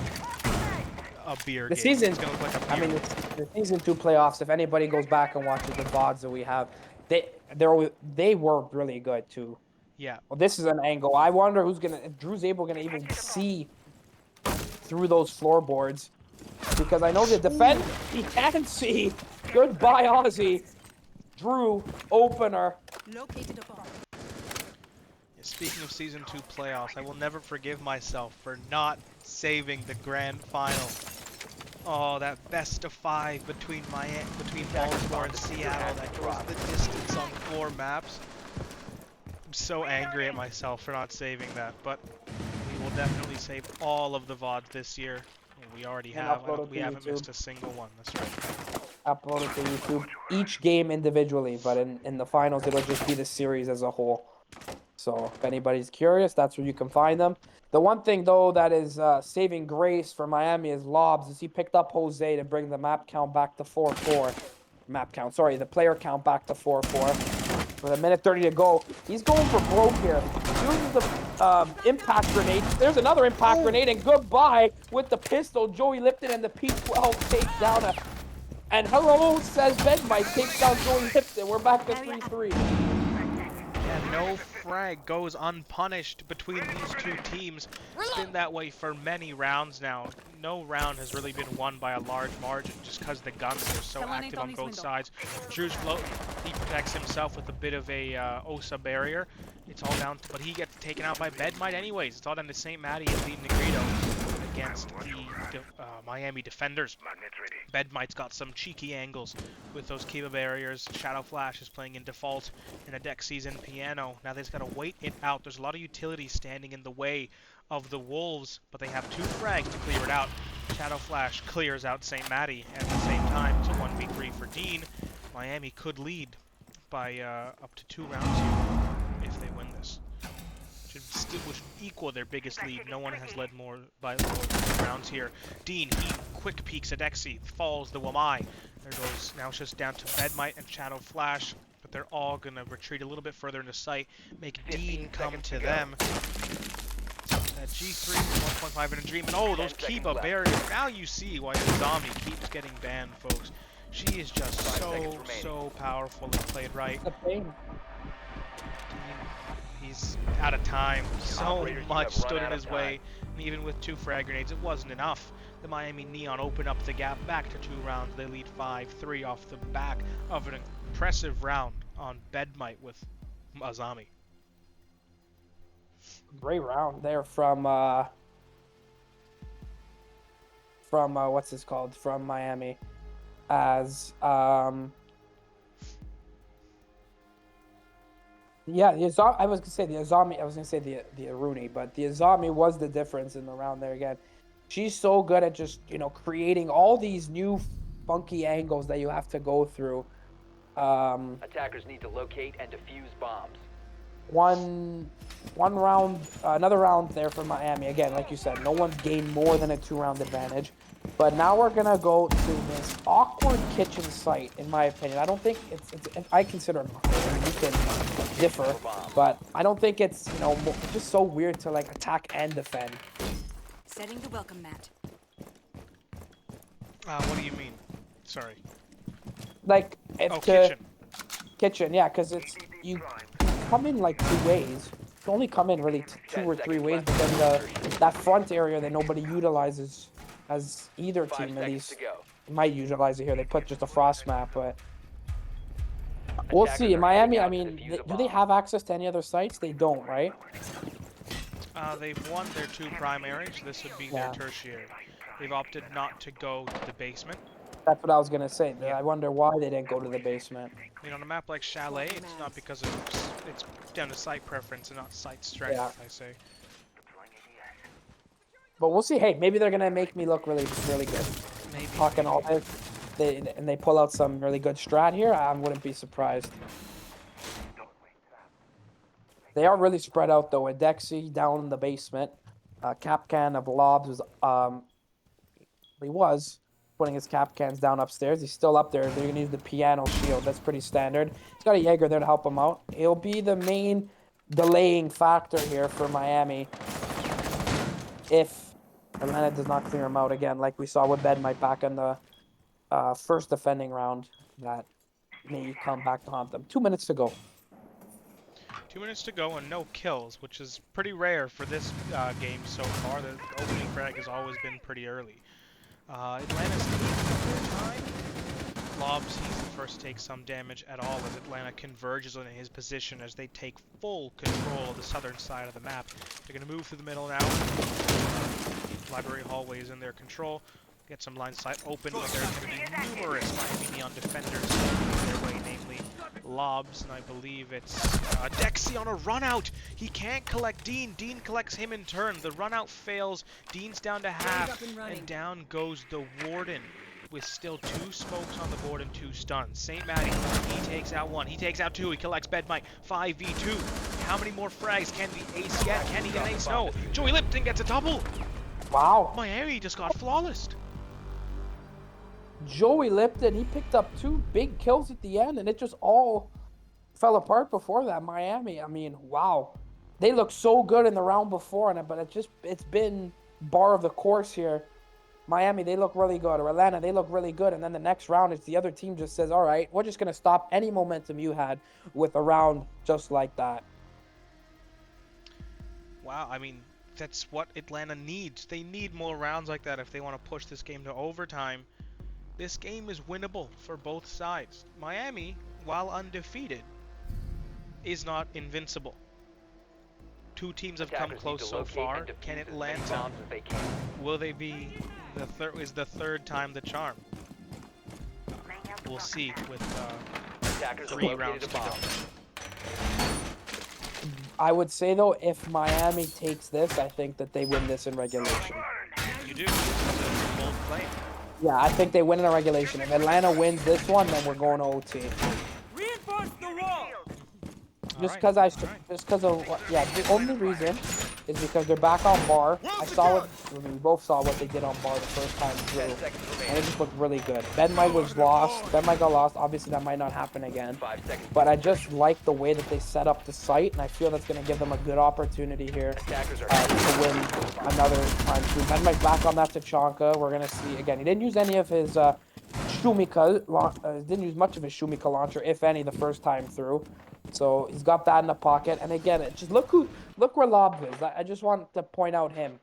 a beer The game. season, It's gonna look like a I beer mean, game. the season 2 playoffs, if anybody goes back and watches the VODs that we have, they were really good too. Yeah. Well, this is an angle. I wonder if Drew's gonna even see through those floorboards. Because I know the defense, he can see. Goodbye, Ozzy. Drew, opener. Located a bomb. Speaking of season 2 playoffs, I will never forgive myself for not saving the grand final. Oh, that best of 5 between Baltimore and Seattle that goes the distance on 4 maps. I'm so angry at myself for not saving that, but we will definitely save all of the VODs this year. And we already And have. upload it We to haven't YouTube. missed a single one. That's right. Upload it to YouTube. Each game individually, but in the finals, it'll just be the series as a whole. So if anybody's curious, that's where you can find them. The one thing, though, that is saving grace for Miami is Lobs, is he picked up Jose to bring the map count back to 4-4. The player count back to 4-4. With a minute 30 to go, he's going for broke here. Uses the impact grenade. There's another impact grenade, and goodbye with the pistol. Joey Lipton and the P12 takes down a... And hello, says Bedmite, takes down Joey Lipton. We're back to 3-3. And no frag goes unpunished between these 2 teams. It's been that way for many rounds now. No round has really been won by a large margin just because the guns are so active on both sides. Drew's float, he protects himself with a bit of a OSA barrier. It's all down to, but he gets taken out by Bedmite anyways. It's all down to St. Matty and Lee Negrito against the Miami defenders. Bedmite's got some cheeky angles with those Kiva barriers. Shadow Flash is playing in default in a deck season piano. Now they just gotta wait it out. There's a lot of utility standing in the way of the Wolves, but they have 2 frags to clear it out. Shadow Flash clears out St. Matty at the same time. It's a 1v3 for Dean. Miami could lead by up to 2 rounds here if they win this. Which equal their biggest lead. No one has led more by more than 2 rounds here. Dean, he quick peeks at Dexy, falls the Wamai. There goes, now it's just down to Bedmite and Shadow Flash, but they're all gonna retreat a little bit further into sight, make Dean come to them. That G3, 1.5 in a dream, and oh, those Kiba barriers. Now you see why the zombie keeps getting banned, folks. She is just so powerful if played right. He's out of time. So much stood in his way. And even with 2 frag grenades, it wasn't enough. The Miami Neon open up the gap back to 2 rounds. They lead 5-3 off the back of an impressive round on Bedmite with Azami. Great round there from what's this called? From Miami. As yeah, the Azami, I was gonna say the Azami. I was gonna say the Aruni, but the Azami was the difference in the round there again. She's so good at just creating all these new funky angles that you have to go through. Attackers need to locate and defuse bombs. One round, another round there for Miami. Again, like you said, no one's gained more than a 2-round advantage. But now we're gonna go to this awkward kitchen site, in my opinion. I don't think it's I consider it awkward. I mean, you can differ, but I don't think it's it's just so weird to like attack and defend. Setting the welcome mat. What do you mean? Sorry. Like if Kitchen. yeah, because it's you come in like 2 ways. You only come in really 2 or 3 ways, but then that front area that nobody utilizes as either team at least might utilize it here. They put just a frost map, but we'll see. In Miami, I mean, do they have access to any other sites? They don't, right? They've won their 2 primaries. This would be their tertiary. They've opted not to go to the basement. That's what I was gonna say. I wonder why they didn't go to the basement. I mean, on a map like Chalet, it's not because it's down to site preference and not site strength, I say. But we'll see. Hey, maybe they're gonna make me look really, really good. Maybe. Talking all this, they pull out some really good strat here. I wouldn't be surprised. They are really spread out though. With Dexy down in the basement, Capcan of Lobs was he was putting his cap cans down upstairs. He's still up there. They're gonna use the piano shield. That's pretty standard. He's got a Jaeger there to help him out. He'll be the main delaying factor here for Miami if Atlanta does not clear him out again, like we saw with Bedmite back in the first defending round. That may come back to haunt them. 2 minutes to go. 2 minutes to go and no kills, which is pretty rare for this game so far. The opening frag has always been pretty early. Atlanta's taking their time. Lobs, he's the first to take some damage at all as Atlanta converges on his position as they take full control of the southern side of the map. They're going to move through the middle now. Library hallway is in their control. Get some line sight open, but there's going to be numerous Miami Neon defenders in their way, namely Lobs, and I believe it's Dexy on a run out. He can't collect Dean. Dean collects him in turn. The run out fails. Dean's down to half, and down goes the Warden with still 2 smokes on the board and 2 stuns. St. Matty, he takes out 1. He takes out 2. He collects Bedmite. 5v2. How many more frags can the ace get? Can he get an ace? No. Joey Lipton gets a double. Wow. Miami just got flawless. Joey Lipton, he picked up 2 big kills at the end, and it just all fell apart before that. Miami, I mean, wow. They looked so good in the round before, but it's been bar of the course here. Miami, they look really good. Or Atlanta, they look really good. And then the next round, it's the other team just says, all right, we're just going to stop any momentum you had with a round just like that. Wow, I mean, that's what Atlanta needs. They need more rounds like that if they want to push this game to overtime. This game is winnable for both sides. Miami, while undefeated, is not invincible. 2 teams have come close so far. Can Atlanta, will they be is the 3rd time the charm? We'll see with 3 rounds to go. I would say, though, if Miami takes this, I think that they win this in regulation. You do. It's a bold claim. Yeah, I think they win in a regulation. If Atlanta wins this one, then we're going to OT. Reinforce the wall. Just Alright, because alright. just because of yeah, the only reason is because they're back on bar. I saw what we both saw what they did on bar the first time 10 through, seconds and it remaining. just looked really good. Ben Mike was lost. Ben Mike got lost. Obviously, that might not happen again. 5 seconds. But I just like the way that they set up the site, and I feel that's going to give them a good opportunity here Attackers are to win another time too. Ben Mike back on that Tachanka. We're gonna see again. He didn't use any of his didn't use much of his Shumika launcher, if any, the first time through. So he's got that in the pocket. And again, just look where Lob is. I just want to point out him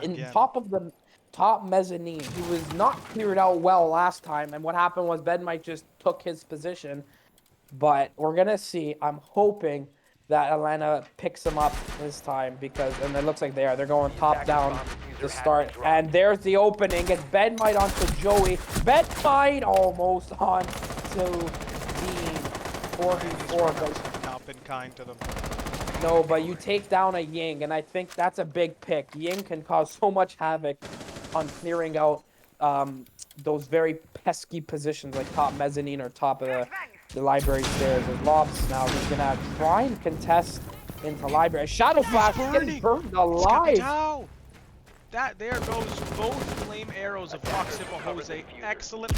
in Again. top of the top mezzanine. He was not cleared out well last time, and what happened was Ben Mike just took his position. But we're gonna see. I'm hoping that Atlanta picks him up this time and it looks like they are. They're going top down to start. And there's the opening. It's Ben Might onto Joey. Ben Might almost on to Dean. 4v4, but Not been kind to them. no, but you take down a Ying, and I think that's a big pick. Ying can cause so much havoc on clearing out those very pesky positions like top mezzanine or top of the library stairs. There's Lobs now. He's gonna try and contest into library. Shadow Flash is getting burned alive. Skakatow! There goes both flame arrows of Proxima Jose. Excellent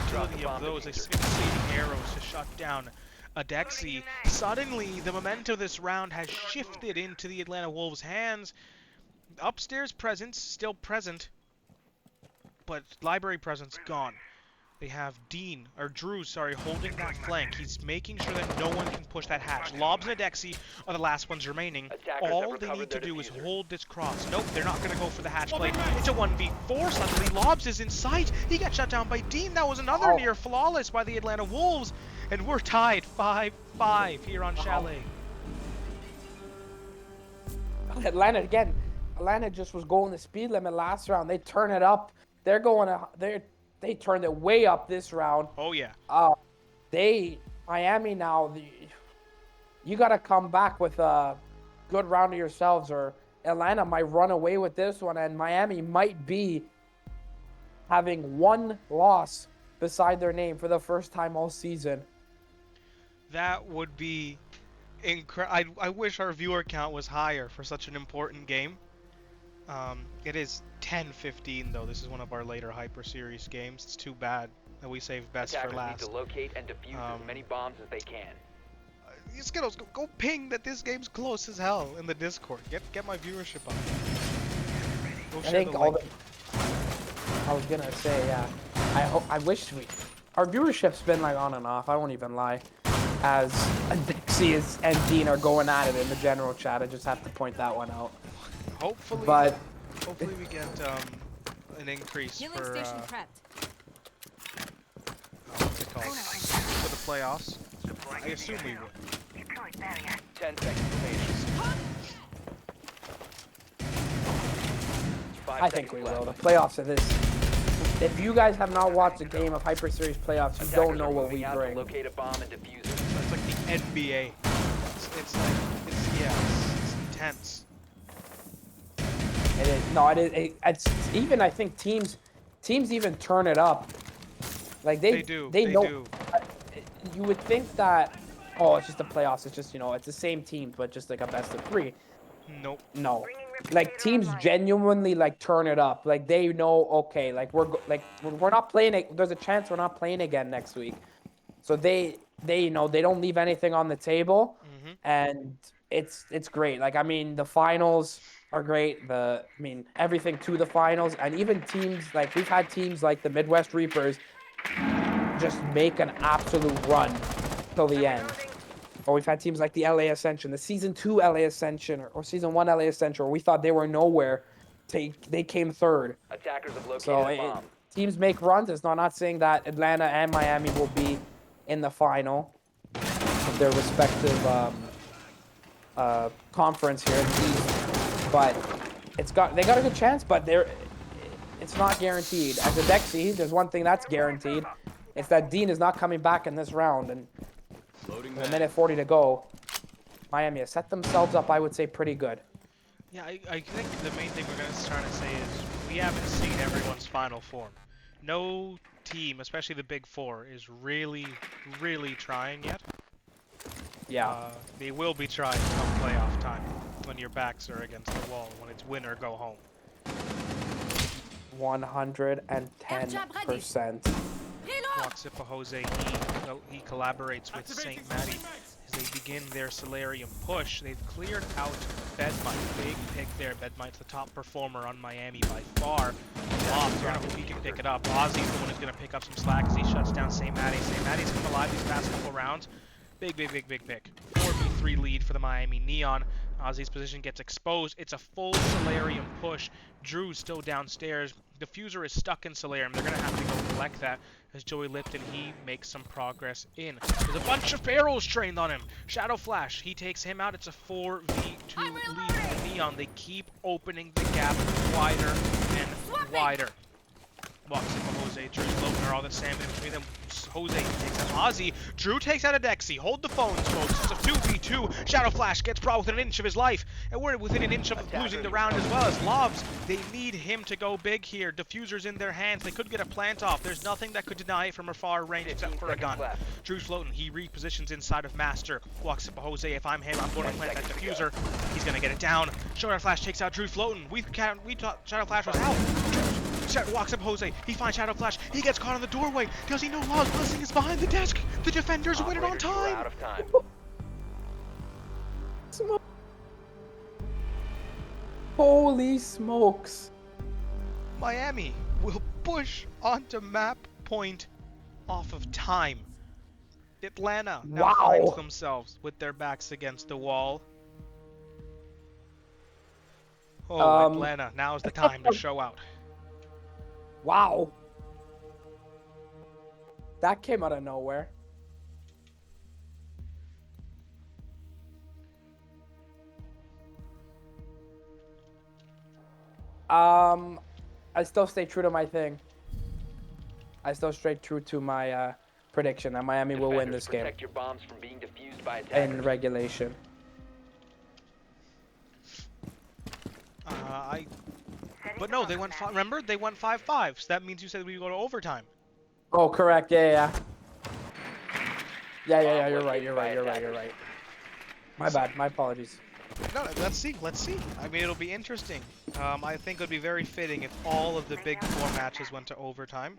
utility of those asphyxiating arrows to shut down Adexi. Suddenly, the momentum of this round has shifted into the Atlanta Wolves' hands. Upstairs presence still present, but library presence gone. They have Drew, holding that flank. He's making sure that no one can push that hatch. Lobs and Adexi are the last ones remaining. All they need to do is hold this cross. Nope, they're not going to go for the hatch play. It's a 1v4. Suddenly, Lobs is in sight. He got shut down by Dean. That was another near flawless by the Atlanta Wolves. And we're tied 5-5 here on Chalet. Atlanta again. Atlanta just was going the speed limit last round. They turn it up. They turned it way up this round. Oh, yeah. Miami now, you got to come back with a good round of yourselves, or Atlanta might run away with this one, and Miami might be having one loss beside their name for the first time all season. That would be incredible. I wish our viewer count was higher for such an important game. It is 10:15 though. This is one of our later Hyper Series games. It's too bad that we saved best Attackers for last. need to locate and defuse as many bombs as they can. Skittles, go ping that this game's close as hell in the Discord. Get my viewership up. Go I share think the all link. I was gonna say, yeah. I wish our viewership's been like on and off. I won't even lie. As Dixie and Dean are going at it in the general chat, I just have to point that one out. Hopefully we get an increase Healing for station prepped. what's it called? For the playoffs. I assume we would. 10 seconds remaining. I think we will. The playoffs are this. If you guys have not watched a game of Hyper Series playoffs, you don't know what we bring. Locate a bomb and defuse it. It's like the NBA. It's intense. It is. No, it is. It's even. I think teams even turn it up. Like they do. They They know. do. You would think that. Oh, it's just the playoffs. It's just it's the same team, but just like a best of 3. Nope. No. Like teams genuinely like turn it up. Like they know, okay, like we're not playing it. There's a chance we're not playing again next week. So they they don't leave anything on the table, and it's great. Like I mean, the finals are great. Everything to the finals, and even teams like we've had teams like the Midwest Reapers just make an absolute run till the end. Or we've had teams like the LA Ascension, the Season 2 LA Ascension, or Season 1 LA Ascension, where we thought they were nowhere. They came third. Attackers have located So a bomb. teams make runs. It's not saying that Atlanta and Miami will be in the final of their respective conference here in the East. But they got a good chance, but it's not guaranteed. As a Dexy, there's one thing that's guaranteed. It's that Dean is not coming back in this round, and with a minute 40 to go, Miami has set themselves up, I would say, pretty good. Yeah, I think the main thing we're gonna try to say is we haven't seen everyone's final form. No team, especially the big four, is really trying yet. Yeah. They will be trying come playoff time when your backs are against the wall, when it's win or go home. 110%. Waxipa Jose, he collaborates with St. Matty as they begin their Solarium push. They've cleared out Bedmite. Big pick there. Bedmite's the top performer on Miami by far. Lost. I don't know if he can pick it up. Ozzy's the one who's going to pick up some slack as he shuts down St. Matty. St. Matty's come alive these past couple rounds. Big pick. 4v3 lead for the Miami Neon. Ozzy's position gets exposed. It's a full Solarium push. Drew's still downstairs. Diffuser is stuck in Solarium. They're going to have to go collect that as Joey Lipton, he makes some progress in. There's a bunch of barrels trained on him. Shadow Flash, he takes him out. It's a 4v2 lead for the Neon. They keep opening the gap wider and wider. Walks into Jose, Drew, Logan are all the same in between them. Jose takes out Ozzy. Drew takes out a Dexy. Hold the phones, folks. It's a 2v2. Shadow Flash gets brought within an inch of his life. And we're within an inch of losing the round as well as Lobs. They need him to go big here. Diffuser's in their hands. They could get a plant off. There's nothing that could deny it from a far range except for a gun. Drew's floating. He repositions inside of Master. Walks up Jose. If I'm him, I'm going to plant that Diffuser. He's going to get it down. Shadow Flash takes out Drew floating. We thought Shadow Flash was out. Walks up Jose. He finds Shadow Flash. He gets caught in the doorway. Does he know Lob's blessing is behind the desk? The defenders win it on time. Out of time. Holy smokes. Miami will push onto map point off of time. Atlanta now finds themselves with their backs against the wall. Oh, Atlanta, now's the time to show out. Wow. That came out of nowhere. I still stay true to my thing. I still stay true to my prediction that Miami will win this game Protect your bombs from being defused by in attackers. regulation. But no, they went. Remember, they went 5-5. So that means you said we go to overtime. Oh, correct. Yeah. You're right. My bad. My apologies. No, let's see. I mean, it'll be interesting. I think it would be very fitting if all of the big four matches went to overtime.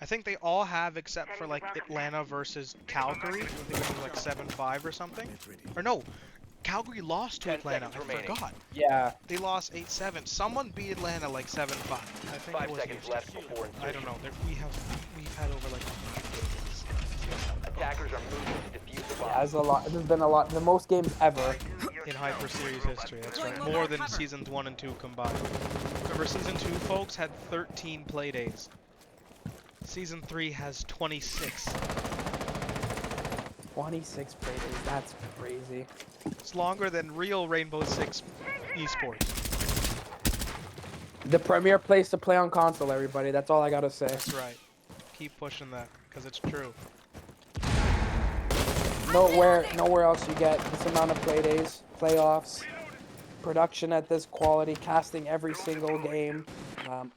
I think they all have except for like Atlanta versus Calgary. I think it was like 7-5 or something. Or no, Calgary lost to Atlanta. I forgot. Yeah. They lost 8-7. Someone beat Atlanta like 7-5. I think 5 it was seconds left before I don't know. We've had over like 100 games. Attackers are moving to defuse the bomb. There's a lot. There's been a lot. The most games ever. In Hyper Series history, that's right. More than Seasons 1 and 2 combined. Remember, Season 2, folks, had 13 playdays. Season 3 has 26. 26 playdays. That's crazy. It's longer than real Rainbow Six esports. The premier place to play on console, everybody. That's all I gotta say. That's right. Keep pushing that, because it's true. Nowhere else you get this amount of playdays, playoffs, production at this quality, casting every single game.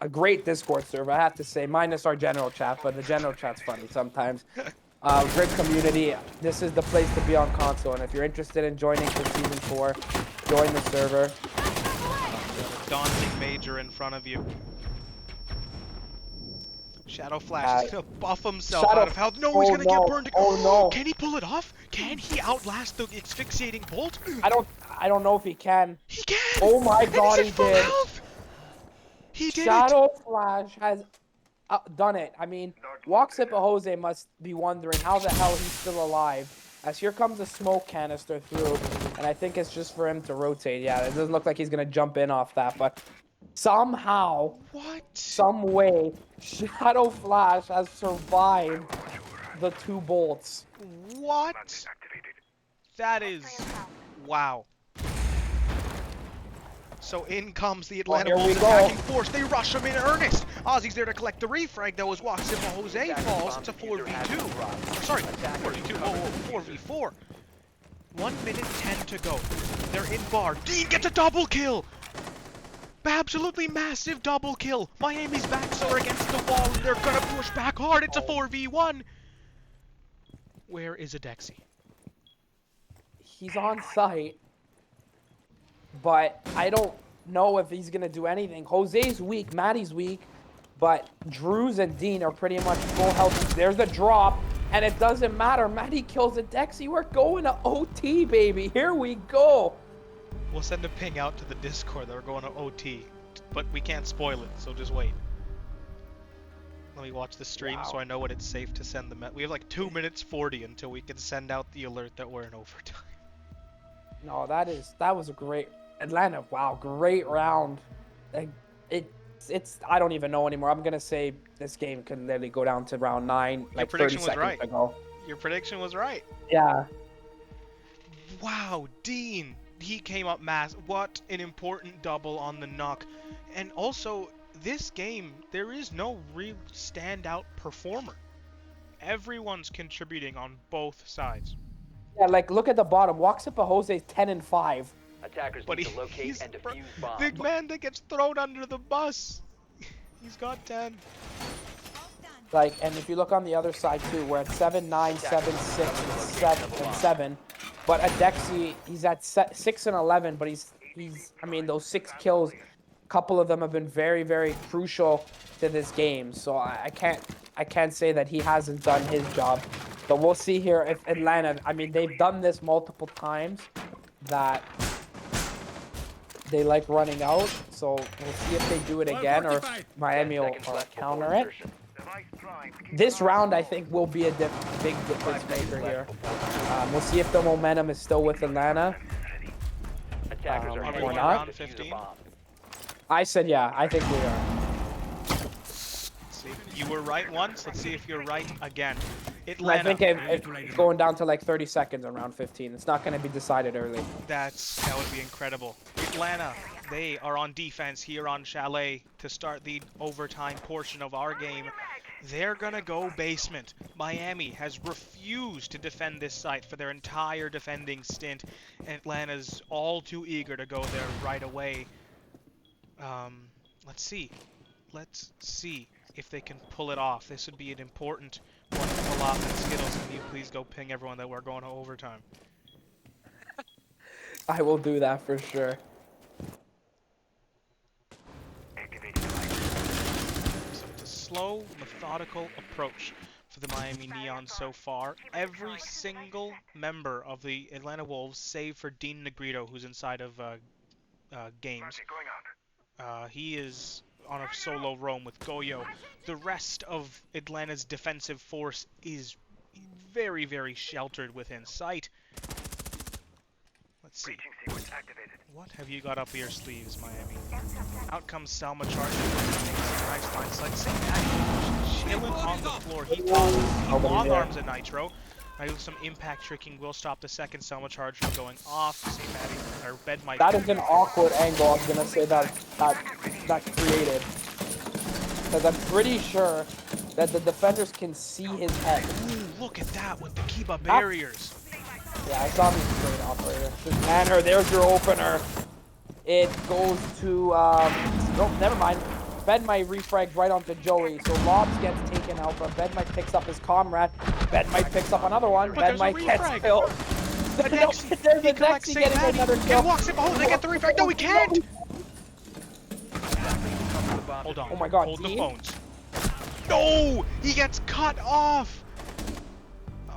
A great Discord server, I have to say, minus our general chat, but the general chat's funny sometimes. Great community. This is the place to be on console, and if you're interested in joining for Season 4, join the server. You have a daunting major in front of you. Shadow Flash is gonna buff himself out of health. No, he's gonna get burned. Oh no! Can he pull it off? Can he outlast the asphyxiating bolt? I don't know if he can. He can! Oh my god, he did! Health. He did Shadow Flash has done it. I mean, Waxipa Jose must be wondering how the hell he's still alive. As here comes a smoke canister through, and I think it's just for him to rotate. Yeah, it doesn't look like he's gonna jump in off that, but somehow, some way, Shadow Flash has survived the 2 bolts. What? That is... wow. So in comes the Atlanta Wolves attacking force. They rush him in earnest. Ozzy's there to collect the refrag. That was Waxipa Jose falls. It's a 4v2. Sorry, 4v2. 4v4. 1 minute 10 to go. They're in bar. Dean gets a double kill! Absolutely massive double kill! Miami's backs are against the wall and they're gonna push back hard. It's a 4v1! Where is Adexi? He's on site, but I don't know if he's gonna do anything. Jose's weak, Maddie's weak, but Drews and Dean are pretty much full health. There's the drop, and it doesn't matter. Maddie kills Adexi. We're going to OT, baby. Here we go. We'll send a ping out to the Discord that we're going to OT, but we can't spoil it, so just wait. Let me watch the stream so I know when it's safe to send the we have like 2 minutes 40 until we can send out the alert that we're in overtime. No, that was a great Atlanta. Wow, great round. Like, it's I don't even know anymore. I'm gonna say this game could literally go down to round 9, like 30 seconds ago. Your prediction was right. Yeah. Wow, Dean, he came up what an important double on the knock. And also, this game, there is no real standout performer. Everyone's contributing on both sides. Yeah, like look at the bottom. Walks up a Jose 10 and 5. Attackers But need to locate and defuse bombs. big man that gets thrown under the bus. He's got 10. Like, and if you look on the other side too, we're at 7, 9, 7, 6, and 7. But Adexi, he's at 6 and 11. But he's I mean, those 6 kills, a couple of them have been very, very crucial to this game. So I can't say that he hasn't done his job. But we'll see here if Atlanta. I mean, they've done this multiple times. That they like running out, so we'll see if they do it again or if Miami will counter it. This round, I think, will be a big difference maker here. We'll see if the momentum is still with Atlanta or not. 15? I said, yeah, I think we are. See, you were right once. Let's see if you're right again. I Atlanta. think it's going down to like 30 seconds on round 15. It's not going to be decided early. That would be incredible. Atlanta, they are on defense here on Chalet to start the overtime portion of our game. They're gonna go basement. Miami has refused to defend this site for their entire defending stint. Atlanta's all too eager to go there right away. Let's see. Let's see if they can pull it off. This would be an important one to pull off. And Skittles, can you please go ping everyone that we're going to overtime? I will do that for sure. So it's a slow, methodical approach for the Miami Neons so far. Every single member of the Atlanta Wolves, save for Dean Negrito, who's inside of games. He is on a solo roam with Goyo. The rest of Atlanta's defensive force is very, very sheltered within sight. Let's see. What have you got up your sleeves, Miami? Out comes Salma charging. Nice line slide. St. Maddie chilling on the floor. He long arms a Nitro. Now some impact tricking will stop the second Selma charge from going off. St. Maddie, or Bed might. That is an awkward angle. I'm gonna say that created, because I'm pretty sure that the defenders can see his head. Ooh, look at that with the Kiba barriers. Yeah, I saw him straight operator. Just manner. There's your opener. It goes to nope, never mind. Bed might refrag right onto Joey, so Lobs gets taken out, but Bed might picks up his comrade. Bed might picks up another one. Bed might gets killed. There's a Dexy getting another kill. He walks in. Oh, they get the refrag. No, he can't. Hold on. Oh my God, Hold the Dean? phones. No, he gets cut off.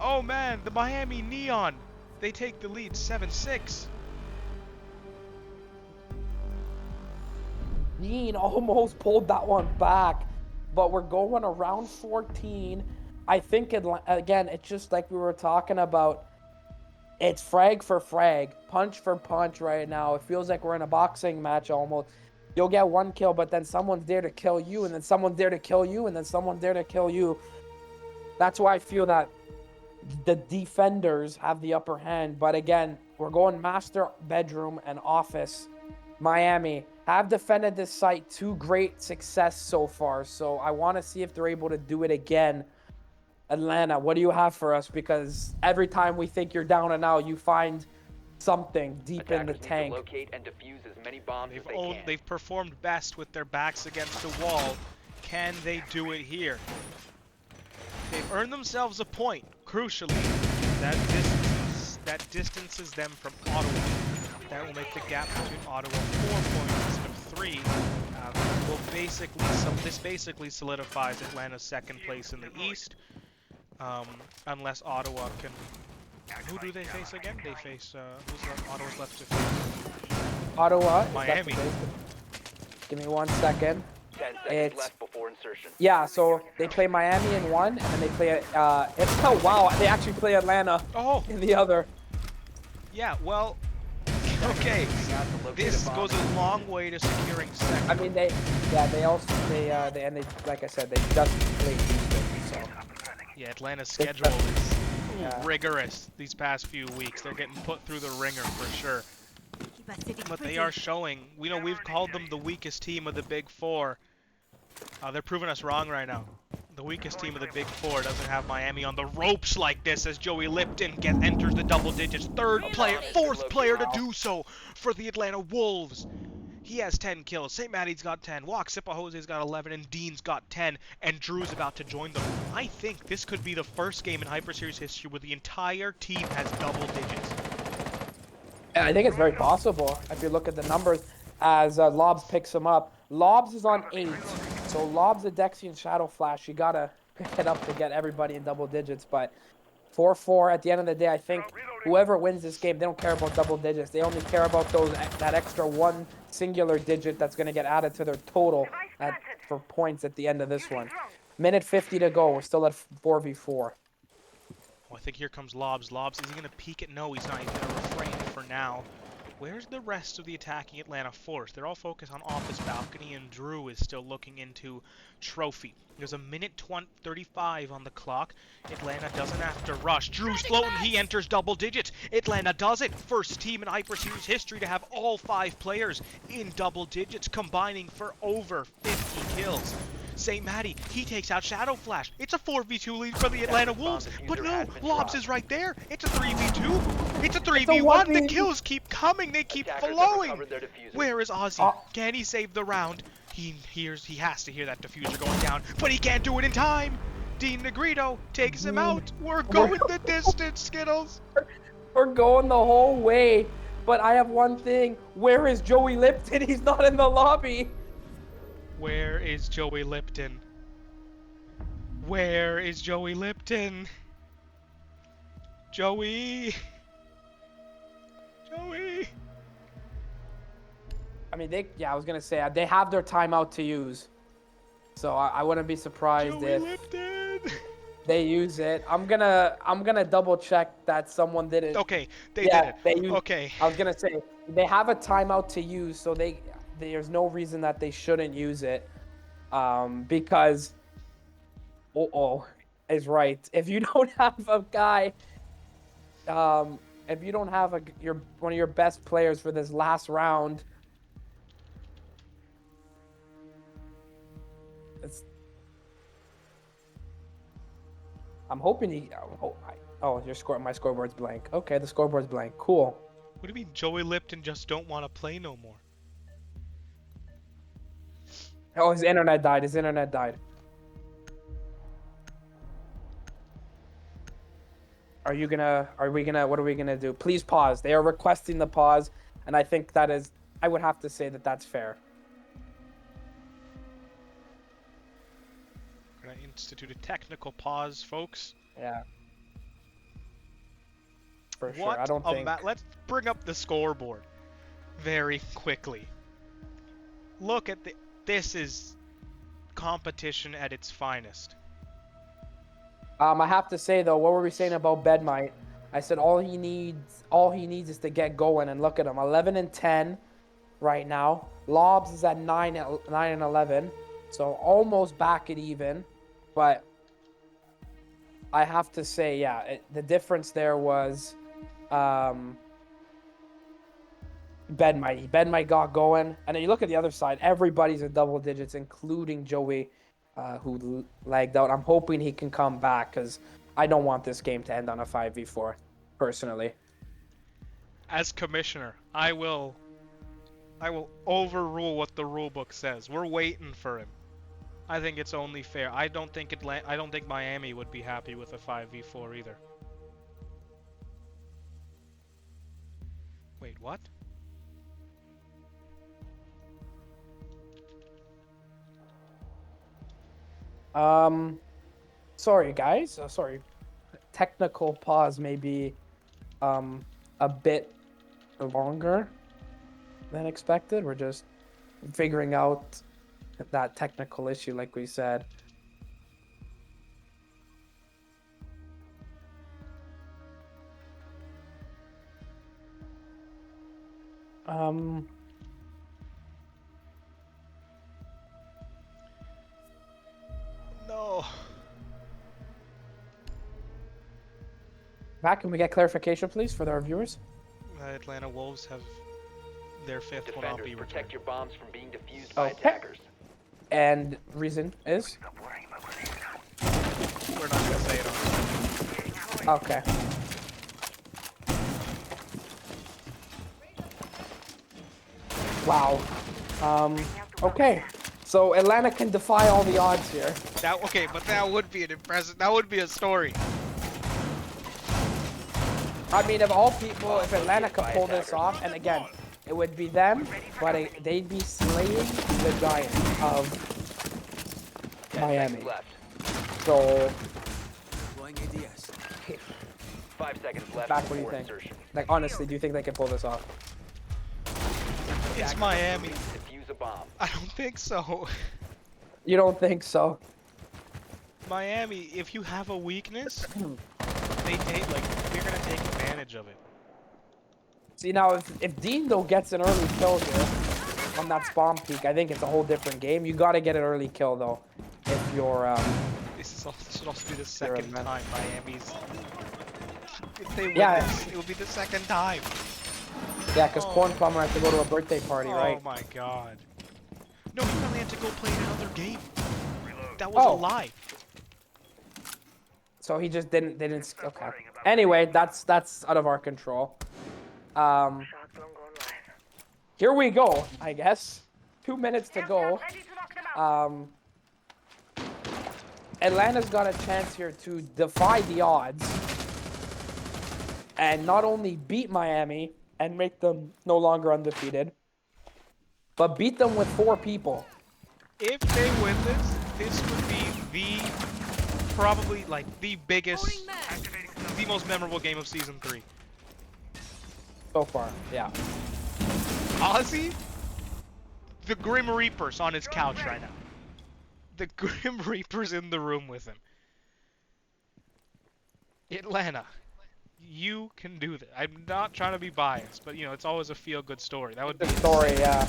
Oh man, the Miami Neon. They take the lead 7-6. Dean almost pulled that one back, but we're going around 14. I think, again, it's just like we were talking about. It's frag for frag, punch for punch right now. It feels like we're in a boxing match almost. You'll get one kill, but then someone's there to kill you, and then someone's there to kill you, and then someone's there to kill you. That's why I feel that the defenders have the upper hand. But again, we're going master bedroom and office. Miami have defended this site to great success so far, so I want to see if they're able to do it again Atlanta, what do you have for us? Because every time we think you're down and out, you find something deep in the Attackers need to tank. locate and defuse as many bombs as they They've can. they've performed best with their backs against the wall. Can they do it here? They've earned themselves a point. Crucially, that distances them from Ottawa. That will make the gap between Ottawa 4 points instead of 3. This basically solidifies Atlanta's second place in the East. Unless Ottawa can. Who do they face again? They face Ottawa's left to face. Ottawa. is Miami. left to face. Give me 1 second. 10 seconds It's- left before insertion. Yeah, so they play Miami in one, and then they play. Oh wow, they actually play Atlanta Oh, in the other. yeah. Well, okay. This goes a long way to securing second. I mean, they like I said, they just played Houston, so. Yeah, Atlanta's schedule is Yeah. rigorous these past few weeks. They're getting put through the ringer for sure. Keep us sitting But pretty. they are showing. We've called them the weakest team of the Big Four. They're proving us wrong right now. The weakest team of the Big Four doesn't have Miami on the ropes like this as Joey Lipton enters the double digits. Fourth player to do so for the Atlanta Wolves. He has 10 kills. St. Maddie's got 10. Jose's got 11. And Dean's got 10. And Drew's about to join them. I think this could be the first game in Hyper Series history where the entire team has double digits. And I think it's very possible if you look at the numbers as Lobs picks him up. Lobs is on 8, so Lobs, Adexian, Shadow Flash, you gotta pick it up to get everybody in double digits. But 4-4 at the end of the day, I think whoever wins this game, they don't care about double digits. They only care about that extra one singular digit that's gonna get added to their total for points at the end of this one. Minute 50 to go. We're still at 4v4. Oh, I think here comes Lobs. Lobs, is he going to peek it? No, he's not. He's going to refrain for now. Where's the rest of the attacking Atlanta force? They're all focused on office balcony, and Drew is still looking into trophy. There's a minute 35 on the clock. Atlanta doesn't have to rush. Drew's floating. He enters double digits. Atlanta does it. First team in Hyper Series history to have all 5 players in double digits, combining for over 50 kills. St. Maddie, he takes out Shadow Flash. It's a 4v2 lead for the Atlanta Wolves. But no, Lobs is right there. It's a 3v2. It's a 3v1. The kills keep coming. They keep flowing. Where is Ozzy? Can he save the round? He has to hear that diffuser going down, but he can't do it in time. Dean Negrito takes him out. We're going the distance, Skittles. We're going the whole way. But I have one thing. Where is Joey Lipton? He's not in the lobby. Where is Joey Lipton? Where is Joey Lipton? Joey! Joey! I mean, I was gonna say they have their timeout to use, so I wouldn't be surprised Joey if Lipton! they use it. I'm gonna double check that someone did it. Okay, they did it. They used, Okay. I was gonna say they have a timeout to use, so there's no reason that they shouldn't use it, because is right. If you don't have a guy, if you don't have one of your best players for this last round. I'm hoping my scoreboard's blank. Okay, the scoreboard's blank. Cool. What do you mean Joey Lipton just don't want to play no more? Oh, his internet died. What are we gonna do? Please pause. They are requesting the pause, and I think I would have to say that that's fair. We're gonna institute a technical pause, folks. Yeah. For sure. I don't think. Let's bring up the scoreboard very quickly. Look at this is competition at its finest. I have to say though, what were we saying about Bedmite? I said all he needs is to get going, and look at him, 11 and 10 right now. Lobs is at 9 and 11, so almost back at even. But I have to say, yeah, the difference there was Bedmite. Bedmite got going, and then you look at the other side. Everybody's in double digits, including Joey who lagged out. I'm hoping he can come back because I don't want this game to end on a 5v4, personally. As commissioner, I will overrule what the rulebook says. We're waiting for him. I think it's only fair. I don't think Miami would be happy with a 5v4 either. Wait, what? Sorry guys. Sorry. Technical pause may be a bit longer than expected. We're just figuring out that technical issue, like we said. No. Matt, can we get clarification, please, for our viewers? Atlanta Wolves have their fifth will not Defenders, be protect returned. your bombs from being defused by Okay. attackers. And reason is? We're not gonna say it on. Okay. Wow. Okay. So Atlanta can defy all the odds here. Okay, but that would be an impressive. That would be a story. I mean, of all people, if Atlanta could pull this off, and again, it would be them, but they'd be slaying the giant of 10 Miami. seconds left. So, 5 seconds left Back, what do you before think? insertion. like, honestly, do you think they can pull this off? It's Miami. Defuse a bomb. I don't think so. You don't think so? Miami, if you have a weakness, they're gonna take advantage of it. See, now, if Dean, though, gets an early kill here on that spawn peak, I think it's a whole different game. You got to get an early kill, though, if you're, This should also be the second man. time Miami's. If they win Yeah. this, it will be the second time. yeah, because Oh. Corn Plumber has to go to a birthday party, right? Oh my god. No, he probably had to go play in another game. That was Oh. a lie. So he just didn't, okay. Anyway, that's out of our control. Here we go, I guess. 2 minutes to go. Atlanta's got a chance here to defy the odds and not only beat Miami and make them no longer undefeated, but beat them with 4 people. If they win this, this would be probably like the biggest, the most memorable game of season 3. So far, yeah. Ozzy, the Grim Reaper's on his couch right now. The Grim Reaper's in the room with him. Atlanta, you can do this. I'm not trying to be biased, but you know, it's always a feel-good story. That would be The story, yeah.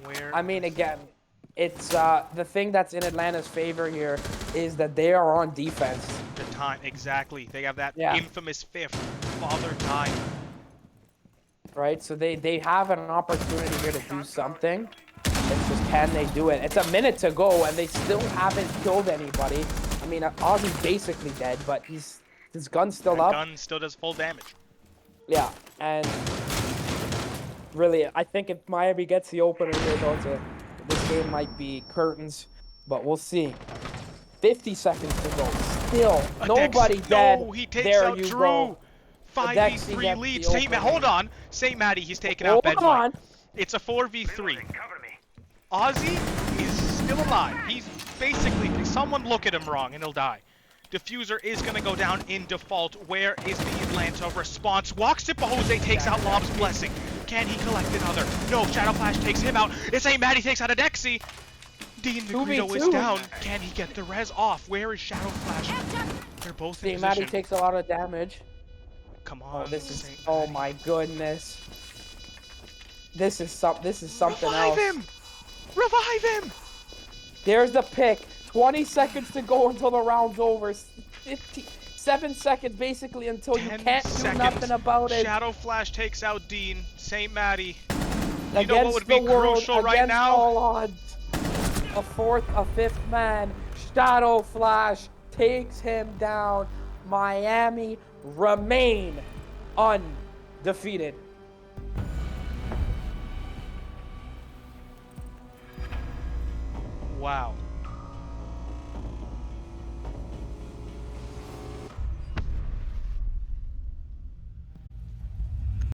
where I mean, again, it's the thing that's in Atlanta's favor here is that they are on defense. the time exactly. They have that Yeah. infamous fifth father time. Right? So they have an opportunity here to do something. It's just, can they do it? It's a minute to go, and they still haven't killed anybody. I mean, Ozzy's basically dead, but his gun's still The up. gun still does full damage. Yeah, and really, I think if Miami gets the opener here, though, this game might be curtains, but we'll see. 50 seconds to go. Still, nobody dead. No, he takes there out you Drew. go. 5v3 gets lead. the opening. Hold on. St. Matty, he's taking out Hold Ben on. White. It's a 4v3. Ozzy is still alive. He's basically, someone look at him wrong and he'll die. Diffuser is going to go down in default. Where is the Atlanta response? Walks to Jose, takes out Lob's Blessing. Can he collect another? No, Shadow Flash takes him out. It's St. Matty takes out a Dexy. Dean Negrito is 2v2. down. Can he get the res off? Where is Shadow Flash? They're both in See, Matty position. takes a lot of damage. Come on. Oh, this is. St. Oh Matty. my goodness. This is something Revive else. him! Revive him! There's the pick. 20 seconds to go until the round's over. 7 seconds basically until you 10 can't seconds. do nothing about it. Shadow Flash takes out Dean. St. Matty. You know what Against would be the world, crucial right against now? all odds. a fourth, a fifth man. Shadow Flash takes him down. Miami remain undefeated. Wow.